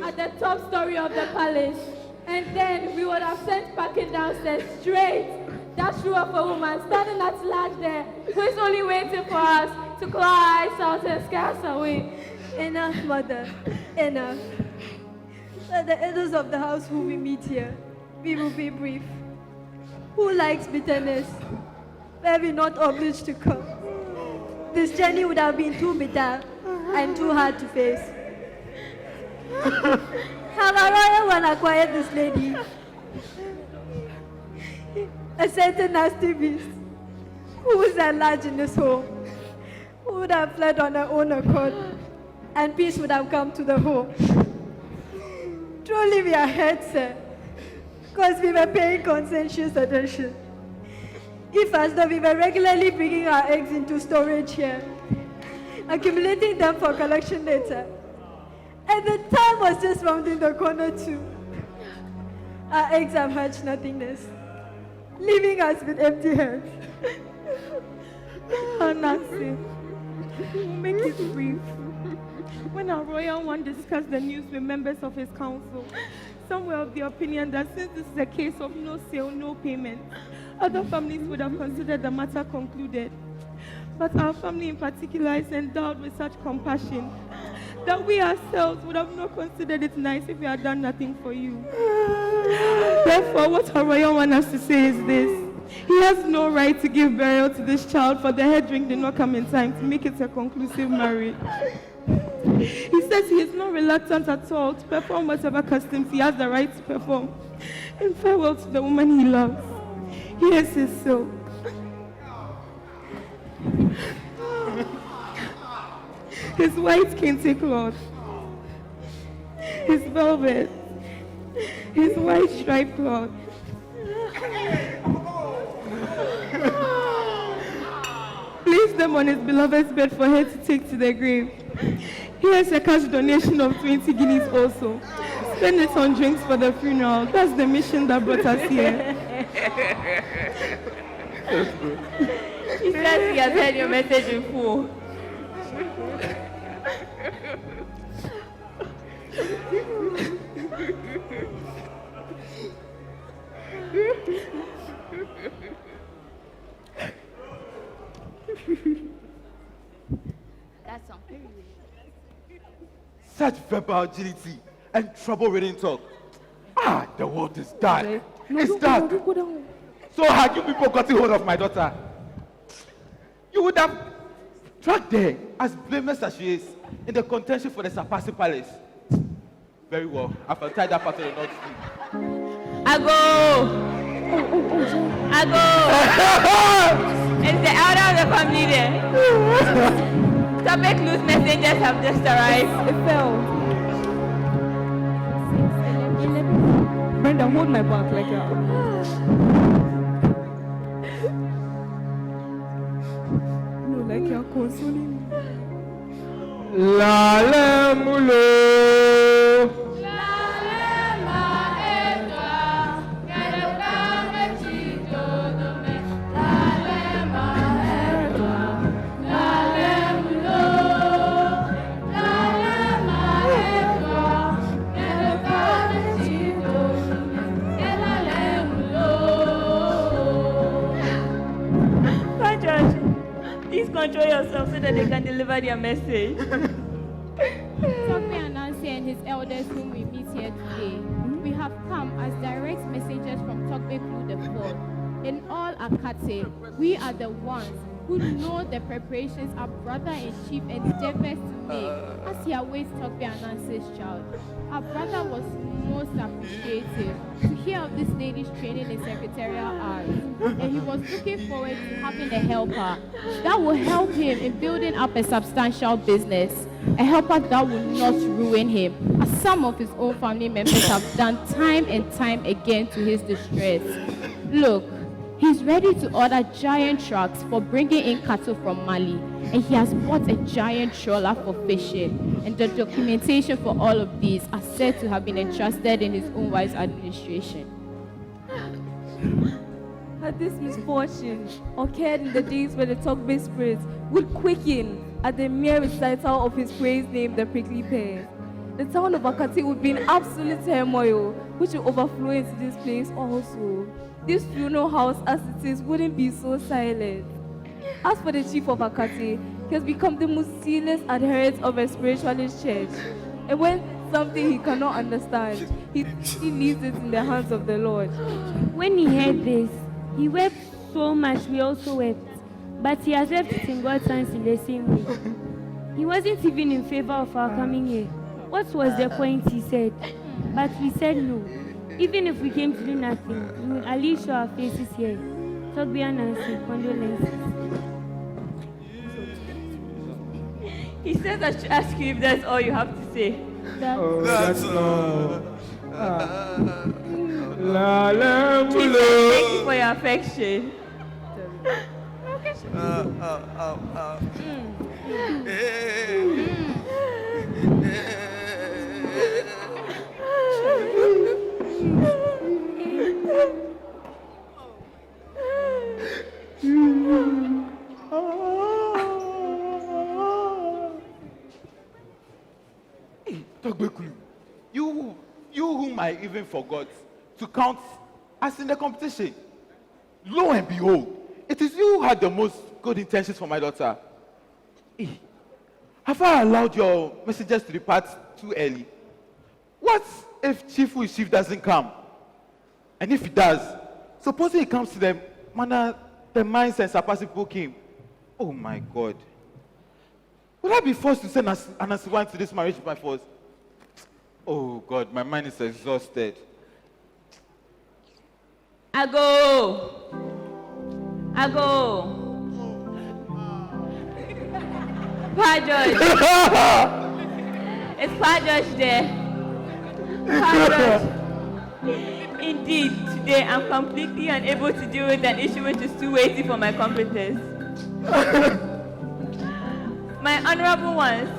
at the top story of the palace. And then we would have sent packing downstairs straight. That shrew of a woman standing at large there, who is only waiting for us to claw our eyes out and scare us away. Enough, mother. Enough. Let the elders of the house who we meet here, we will be brief. Who likes bitterness? Were we not obliged to come? This journey would have been too bitter and too hard to face. Have a royal one acquired this lady? A certain nasty beast who is at large in this home, who would have fled on her own accord, and peace would have come to the home. Truly we are hurt, sir, because we were paying conscientious attention. If as though we were regularly bringing our eggs into storage here, accumulating them for collection later, and the time was just rounding the corner too. Our eggs have hatched nothingness, leaving us with empty hands. Nancy, we'll make it brief. When our royal one discussed the news with members of his council, some were of the opinion that since this is a case of no sale, no payment, other families would have considered the matter concluded. But our family in particular is endowed with such compassion that we ourselves would have not considered it nice if we had done nothing for you. Therefore, what our royal one has to say is this. He has no right to give burial to this child, for the head drink did not come in time to make it a conclusive marriage. He says he is not reluctant at all to perform whatever customs he has the right to perform in farewell to the woman he loves. Here's his soul. His white kente cloth, his velvet, his white striped cloth. Place them on his beloved's bed for her to take to the grave. Here's a cash donation of 20 guineas also. Spend it on drinks for the funeral. That's the mission that brought us here. He says he has heard your message in full. That's all. Such verbal agility and trouble-reading talk. Ah, the world is dark. It's dark. So had you people gotten hold of my daughter, you would have dragged her, as blameless as she is, in the contention for the surpassing palace. Very well. I've untied that part of the North Sea. I go. It's the elder of the family there. Topic loose messengers have just arrived. It fell. Brenda, hold my back like that. No, like you're consoling me. Lale mulo. Please control yourself so that they can deliver their message. Talk me Nancy and his elders whom we meet here today. We have come as direct messengers from Tokbe Klu the Fourth. In all Akate, we are the ones who know the preparations our brother-in-chief endeavors to make as he awaits Tokbe Ananse's child. Our brother was most appreciative to hear of this lady's training in secretarial arts, and he was looking forward to having a helper that will help him in building up a substantial business, a helper that will not ruin him, as some of his own family members have done time and time again to his distress. Look, he's ready to order giant trucks for bringing in cattle from Mali, and he has bought a giant trawler for fishing, and the documentation for all of these are said to have been entrusted in his own wife's administration. Had this misfortune occurred in the days when the Tokbe spirits would quicken at the mere recital of his praise name, the prickly pear, the town of Akati would be in absolute turmoil, which will overflow into this place also. This funeral house as it is wouldn't be so silent. As for the chief of Akati, he has become the most zealous adherent of a spiritualist church. And when something he cannot understand, he leaves it in the hands of the Lord. When he heard this, he wept so much, we also wept. But he has left it in God's hands in the same way. He wasn't even in favor of our coming here. What was the point, he said? But we said no. Even if we came to do nothing, we would at least show our faces here. Tokbe Anansi, condolences. He says I should ask you if that's all you have to say. That's all. Please, thank you for your affection. Togbekulu, you whom I even forgot to count as in the competition. Lo and behold, it is you who had the most good intentions for my daughter. Have I allowed your messengers to depart too early? What if Chief doesn't come? And if he does, supposing he comes to the manner the minds and surpassing people came. Oh my God. Would I be forced to send Anansewaa into this marriage by force? Oh God, my mind is exhausted. I go. Pa George. It's Pa George there. Pa George. Indeed, today I'm completely unable to deal with an issue which is too weighty for my competence. My honorable ones,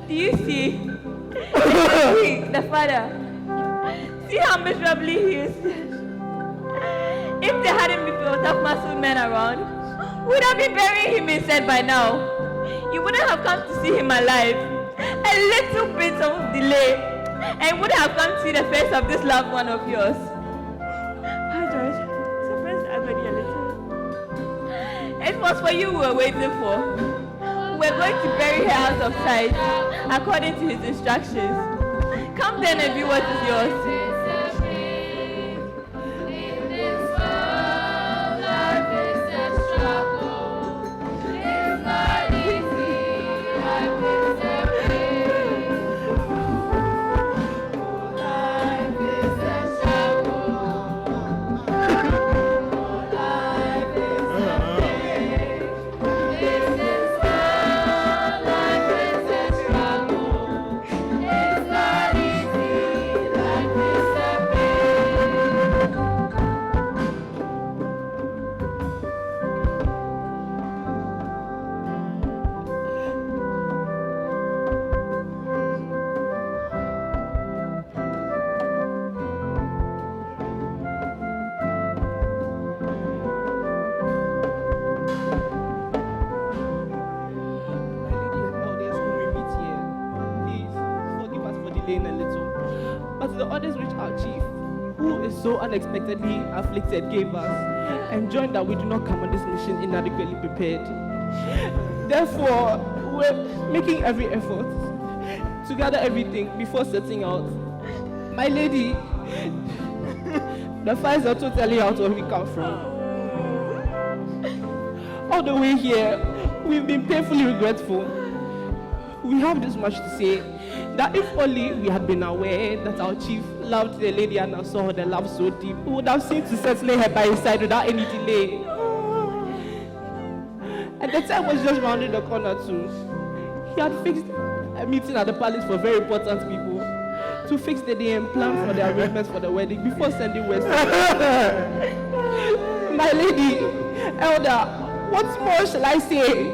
do you see? The father. See how miserably he is. If there hadn't been tough muscled men around, would have been burying him instead by now. You wouldn't have come to see him alive. A little bit of delay, and would have come to see the face of this loved one of yours. It was for you we were waiting for. We're going to bury her out of sight, according to his instructions. Come then and view what is yours. So unexpectedly afflicted gave us, and joined that we do not come on this mission inadequately prepared. Therefore, we're making every effort to gather everything before setting out. My lady, the files are totally out where we come from. All the way here, we've been painfully regretful. We have this much to say, that if only we had been aware that our chief loved the lady and I saw the love so deep, we would have seen to settle her by his side without any delay. And the time was just rounding the corner too. He had fixed a meeting at the palace for very important people to fix the day and plan for the arrangements for the wedding before sending word. My lady, elder, what more shall I say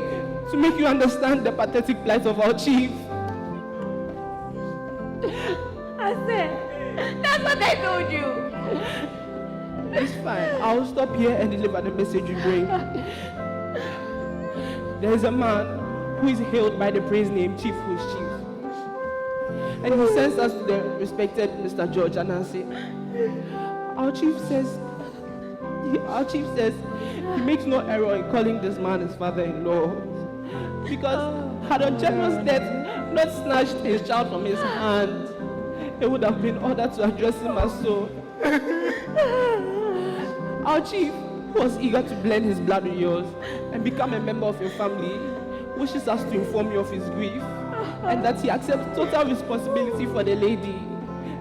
to make you understand the pathetic plight of our chief? I said, that's what I told you. It's fine. I'll stop here and deliver the message you bring. There is a man who is hailed by the praise name Chief who's Chief. And he sends us to the respected Mr. George Anansewaa. Our chief says he makes no error in calling this man his father-in-law. Because had a generous death not snatched his child from his hand, it would have been ordered to address him as so. Our chief, who was eager to blend his blood with yours and become a member of your family, wishes us to inform you of his grief and that he accepts total responsibility for the lady.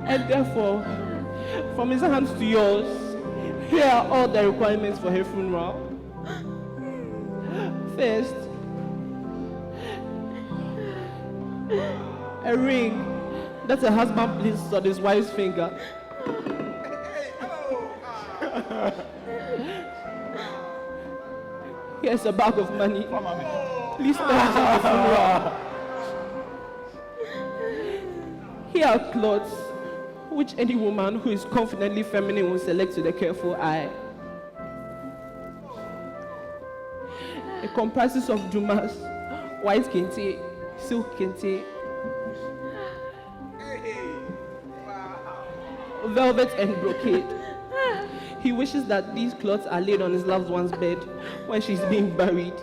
And therefore, from his hands to yours, here are all the requirements for her funeral. First, a ring that a husband places on his wife's finger. Here's a bag of money. Please spend it on the funeral. Here are clothes which any woman who is confidently feminine will select with a careful eye. It comprises of dumas, white kente, silk kente, velvet and brocade. He wishes that these clothes are laid on his loved one's bed when she's being buried.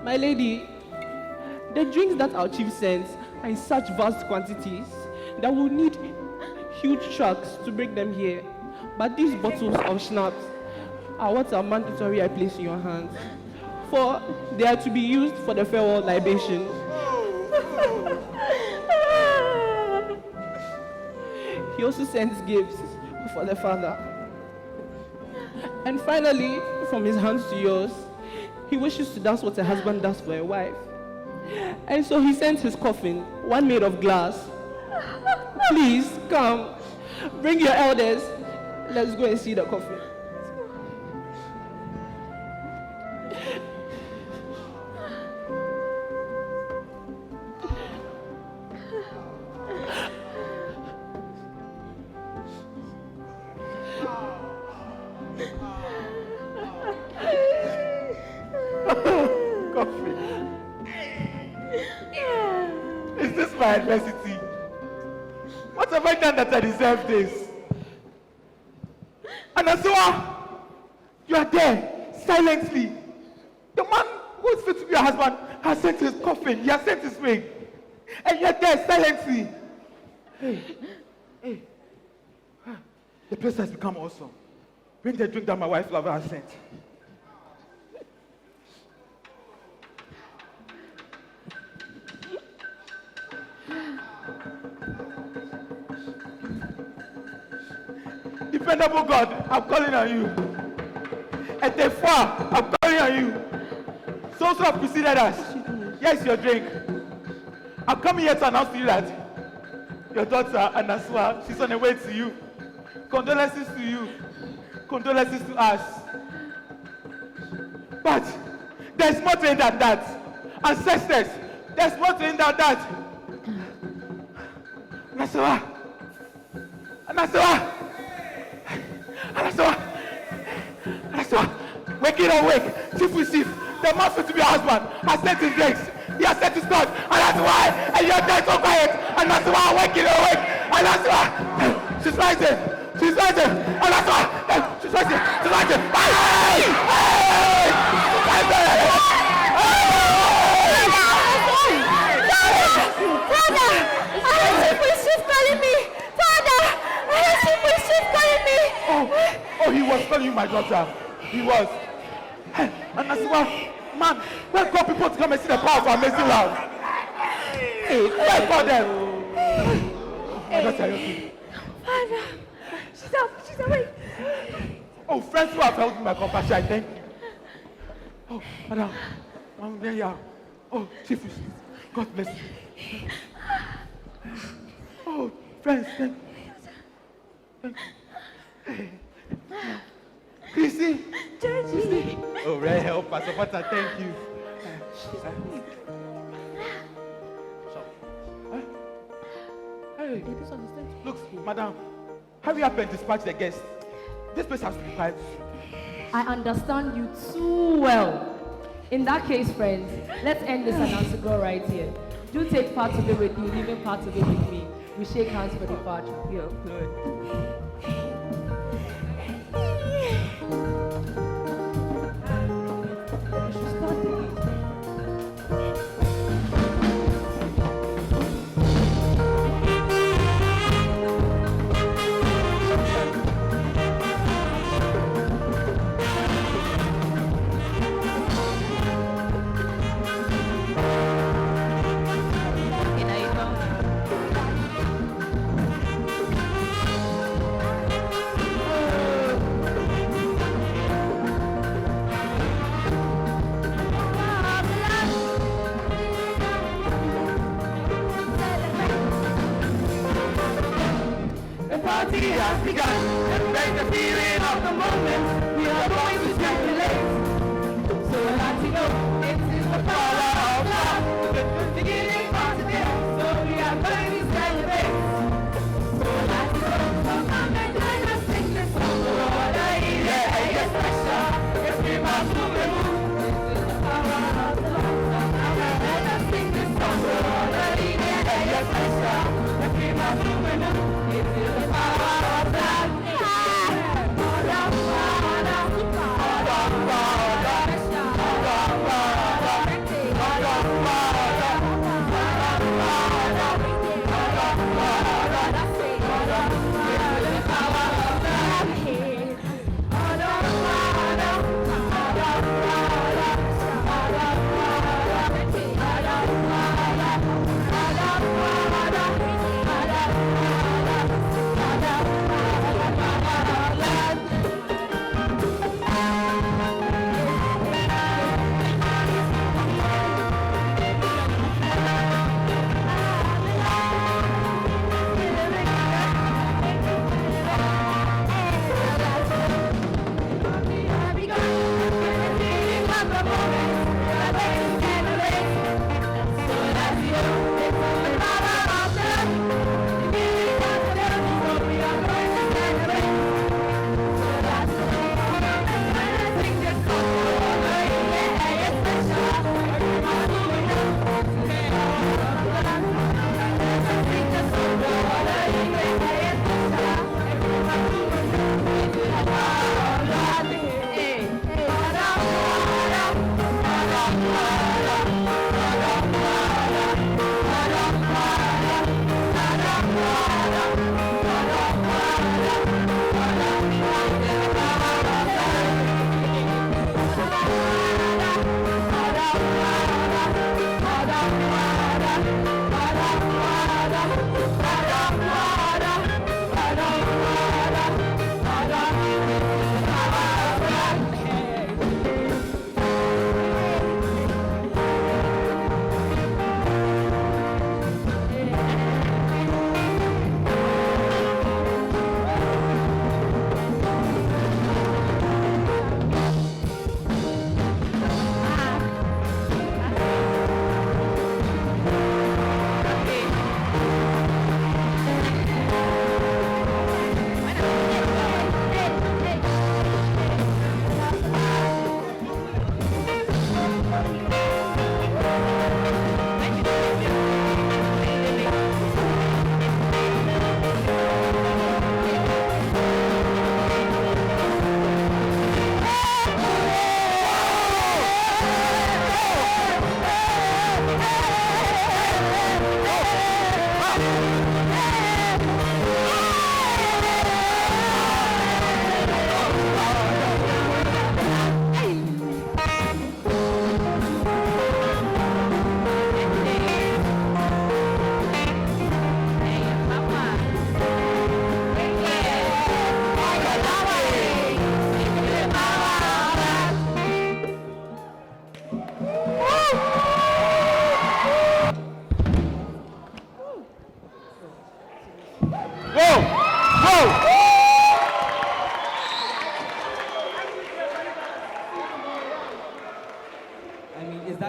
My lady, the drinks that our chief sends are in such vast quantities that we'll need huge trucks to bring them here. But these bottles of schnapps are what are mandatory I place in your hands, for they are to be used for the farewell libation. He also sends gifts for the father. And finally, from his hands to yours, he wishes to dance what a husband does for a wife. And so he sends his coffin, one made of glass. Please, come. Bring your elders. Let's go and see the coffin. Is this my adversity? What have I done that I deserve this? Anansewaa, you are there, silently, The man who is fit to be your husband has sent his coffin, he has sent his ring. And yet there silently. Hey. The place has become awesome. Bring the drink that my wife lover has sent. Dependable God, I'm calling on you. And therefore, I'm calling on you. So have preceded us. Here's your drink. I'm coming here to announce to you that your daughter, Anansewaa, she's on her way to you. Condolences to you. Condolences to us. But there's more to it than that. Ancestors, there's more to it than that. Anansewaa. Anansewaa. Anansewaa. Anansewaa. Wake it awake. Chief with chief. The man fit to be your husband has sent his drinks. He has sent his God. And that's why. And you're dead so quiet. And that's why. Wake it awake. And that's why. She's rising. She's rising. And that's why. She's rising. She's rising. Hey! Hey! Father! Chief with chief calling me. Father! Chief with chief calling me. Oh, he was calling you my daughter. He was. Hey, Anansewaa, man, where call people to come and see the power of amazing love? Hey, where call them? My daughter, are you okay? Father, she's up, she's awake. Oh, friends who have held me my compassion, I thank you. Oh, madam, there you are. Oh, Chief, God bless you. Oh, friends, thank you. Thank you. Hey. Chrissy. Georgie. Oh, Ray, help us. Supporter, thank you. Hey, look, madam, hurry up and dispatch the guests. This place has to be quiet. I understand you too well. In that case, friends, let's end this Anansewaa right here. Do take part of it with you, leaving part of it with me. We shake hands for departure. Yeah, good. Party has begun, and bring the feeling of the moment. We are going to circulate. So I like to know, it is the power of love. The beginning of today, so we are going to celebrate. So I like to know, come and join us, sing this song. The Lord, it's pressure. It's me, my move. This is the power of love. So come and let us sing this song. The Lord, it's pressure. It's me, my move. It is the power of love.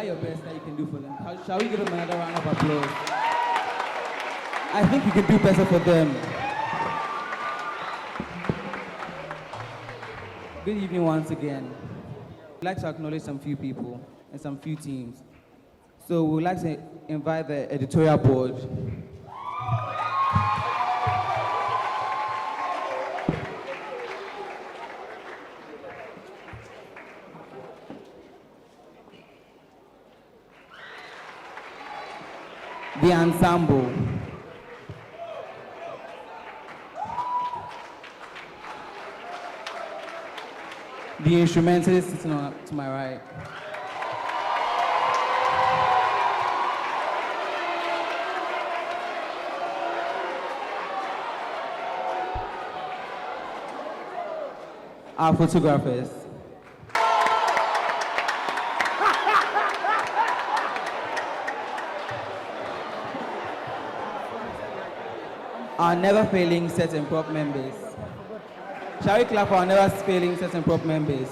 that your best that you can do for them? Shall we give them another round of applause? I think you can do better for them. Good evening once again. I'd like to acknowledge some few people and some few teams. So we'd like to invite the editorial board. The ensemble. The instrumentalist sitting to my right. Our photographers. Our never failing set and prop members. Shall we clap for our never failing set and prop members?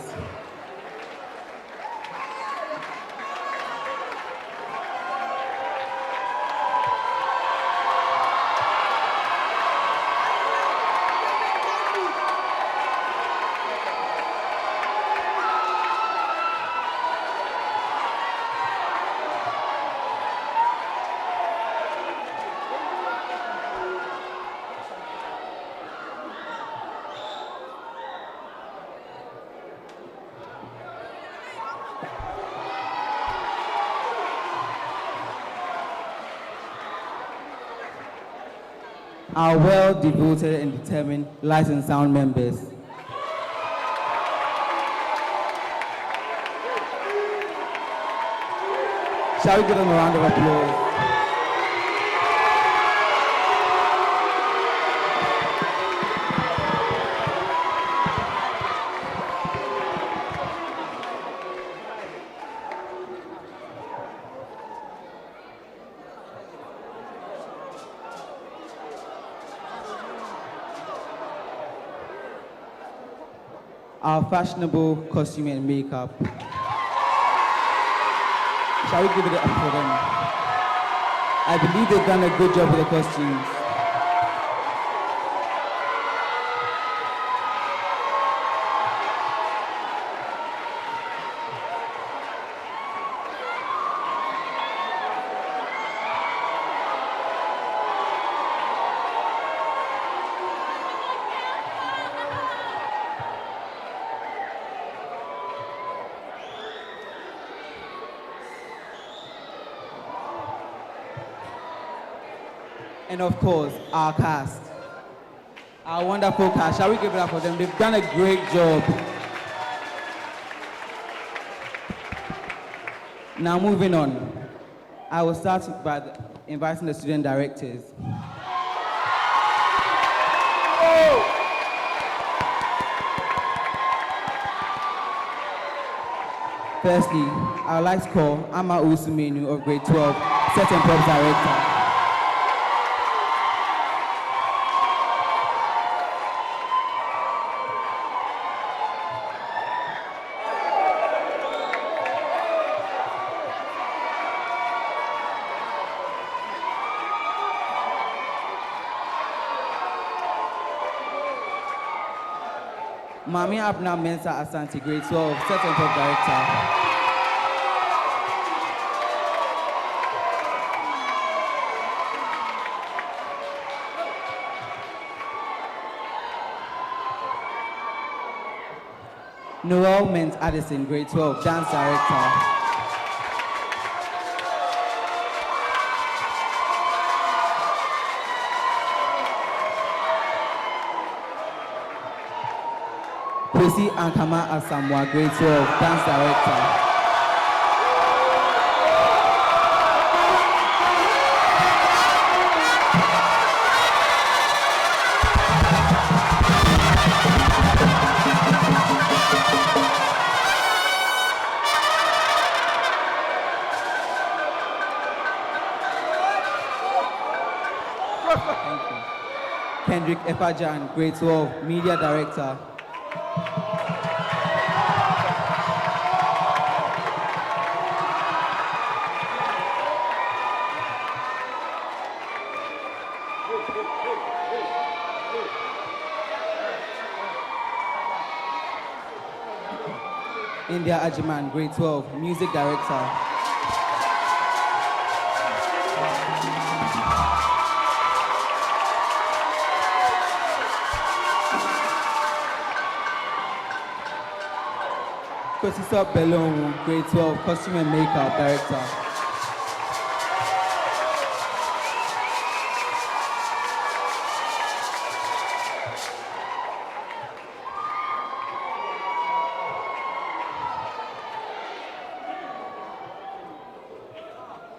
Our well-devoted and determined light and sound members. Shall we give them a round of applause? Our fashionable costume and makeup. Shall we give it up for them? I believe they've done a good job with the costumes. And of course, our cast. Our wonderful cast. Shall we give it up for them? They've done a great job. Now moving on. I will start by inviting the student directors. Firstly, I would like to call Ama Usumenu of grade 12, Set and Props Director. Mami Abna Mensa Asante, grade 12, Set and Prop Director. Noel Ment Addison, grade 12, Dance Director. Kwesi Ankama Asamoah, grade 12, Dance Director. Thank you. Kendrick Epajan, grade 12, Media Director. India Ajiman, grade 12, music director. Kosisa Belonwu, grade 12, costume and makeup director.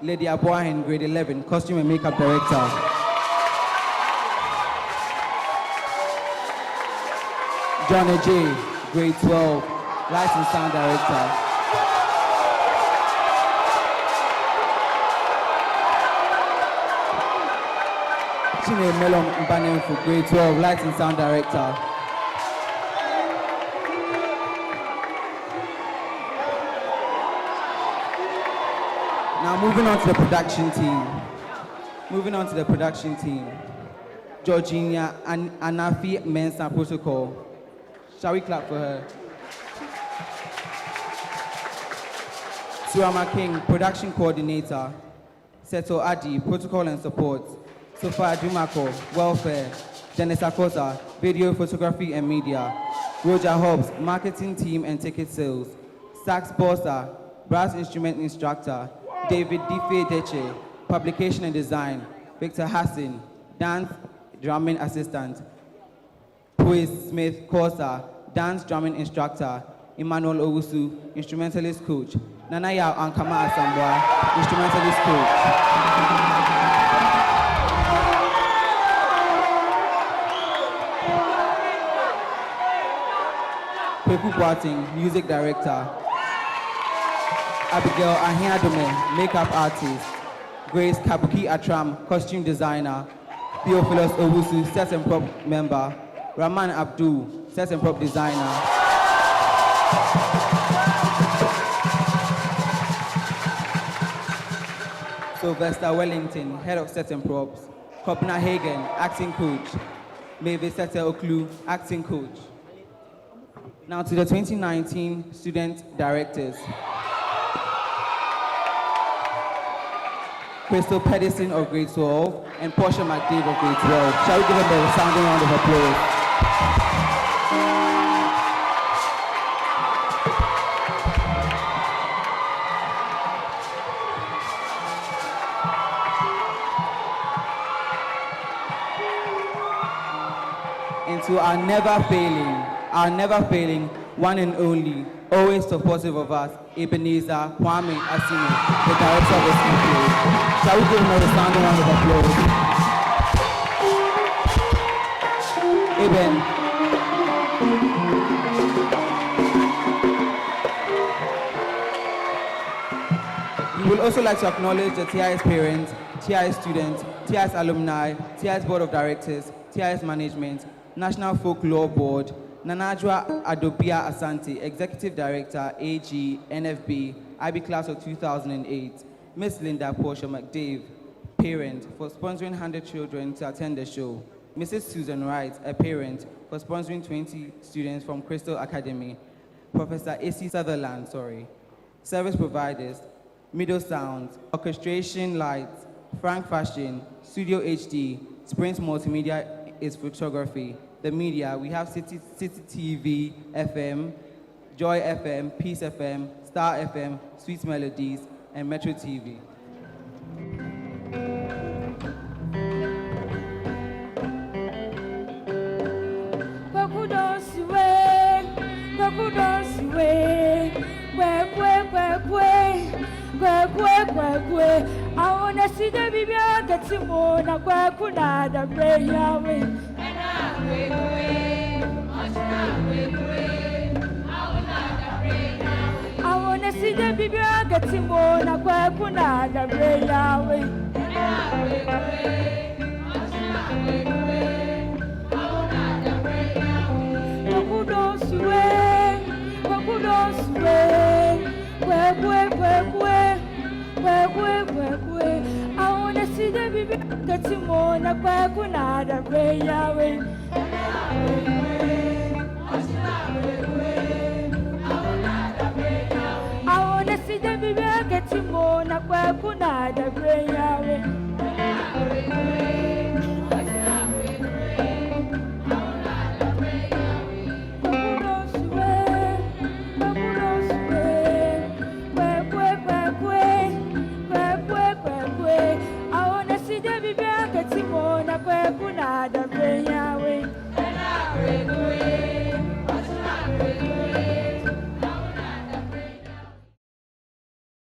Lady Aboahen, grade 11, costume and makeup director. John J, grade 12, lights and sound director. Chine Melon Mbanenfu, grade 12, lights and sound director. Now moving on to the production team. Georgina Anafi Mensa Protocol. Shall we clap for her? Surama King, production coordinator. Seto Adi, protocol and support. Sofa Dumako, welfare. Dennis Akota, video, photography and media. Roger Hobbs, marketing team and ticket sales. Sax Bossa, brass instrument instructor. David Dife Deche, publication and design. Victor Hassan, dance drumming assistant. Puis Smith Kosa, dance drumming instructor. Emmanuel Owusu, instrumentalist coach. Nanaya Ankama Asambwa, instrumentalist coach. Kweku Boating, music director. Abigail Ahiadome, makeup artist. Grace Kabuki Atram, costume designer. Theophilus Owusu, set and prop member. Rahman Abdul, set and prop designer. Sylvester Wellington, head of set and props. Kopna Hagen, acting coach. Mavis Sete Oklu, acting coach. Now to the 2019 student directors. Crystal Pedersen of grade 12 and Portia McDade of grade 12. Shall we give them a sounding round of applause? And to our never failing, one and only, always supportive of us, Ebenezer Kwame Asini, the director of the screenplay. Shall we give him a sounding round of applause? Eben. We would also like to acknowledge the TIS parents, TIS students, TIS alumni, TIS board of directors, TIS management, National Folklore Board, Nanajwa Adobia Asante, Executive Director, AG, NFB, IB Class of 2008, Miss Linda Portia McDave, parent, for sponsoring 100 children to attend the show, Mrs. Susan Wright, a parent, for sponsoring 20 students from Crystal Academy, Professor A.C. Sutherland, service providers, Middle Sound, Orchestration Lights, Frank Fashion, Studio HD, Sprint Multimedia is photography. The media, we have City TV, FM, Joy FM, Peace FM, Star FM, Sweet Melodies, and Metro TV. I wanna see the baby get Simona Kwakuna the Yahweh. I wanna see the baby get Simona Kwakuna the Yahweh. I wanna see the baby get Simona Kwakuna the Yahweh. I na kweku na da breyawe. I wanna see the baby and get him on a kweku na da breyawe.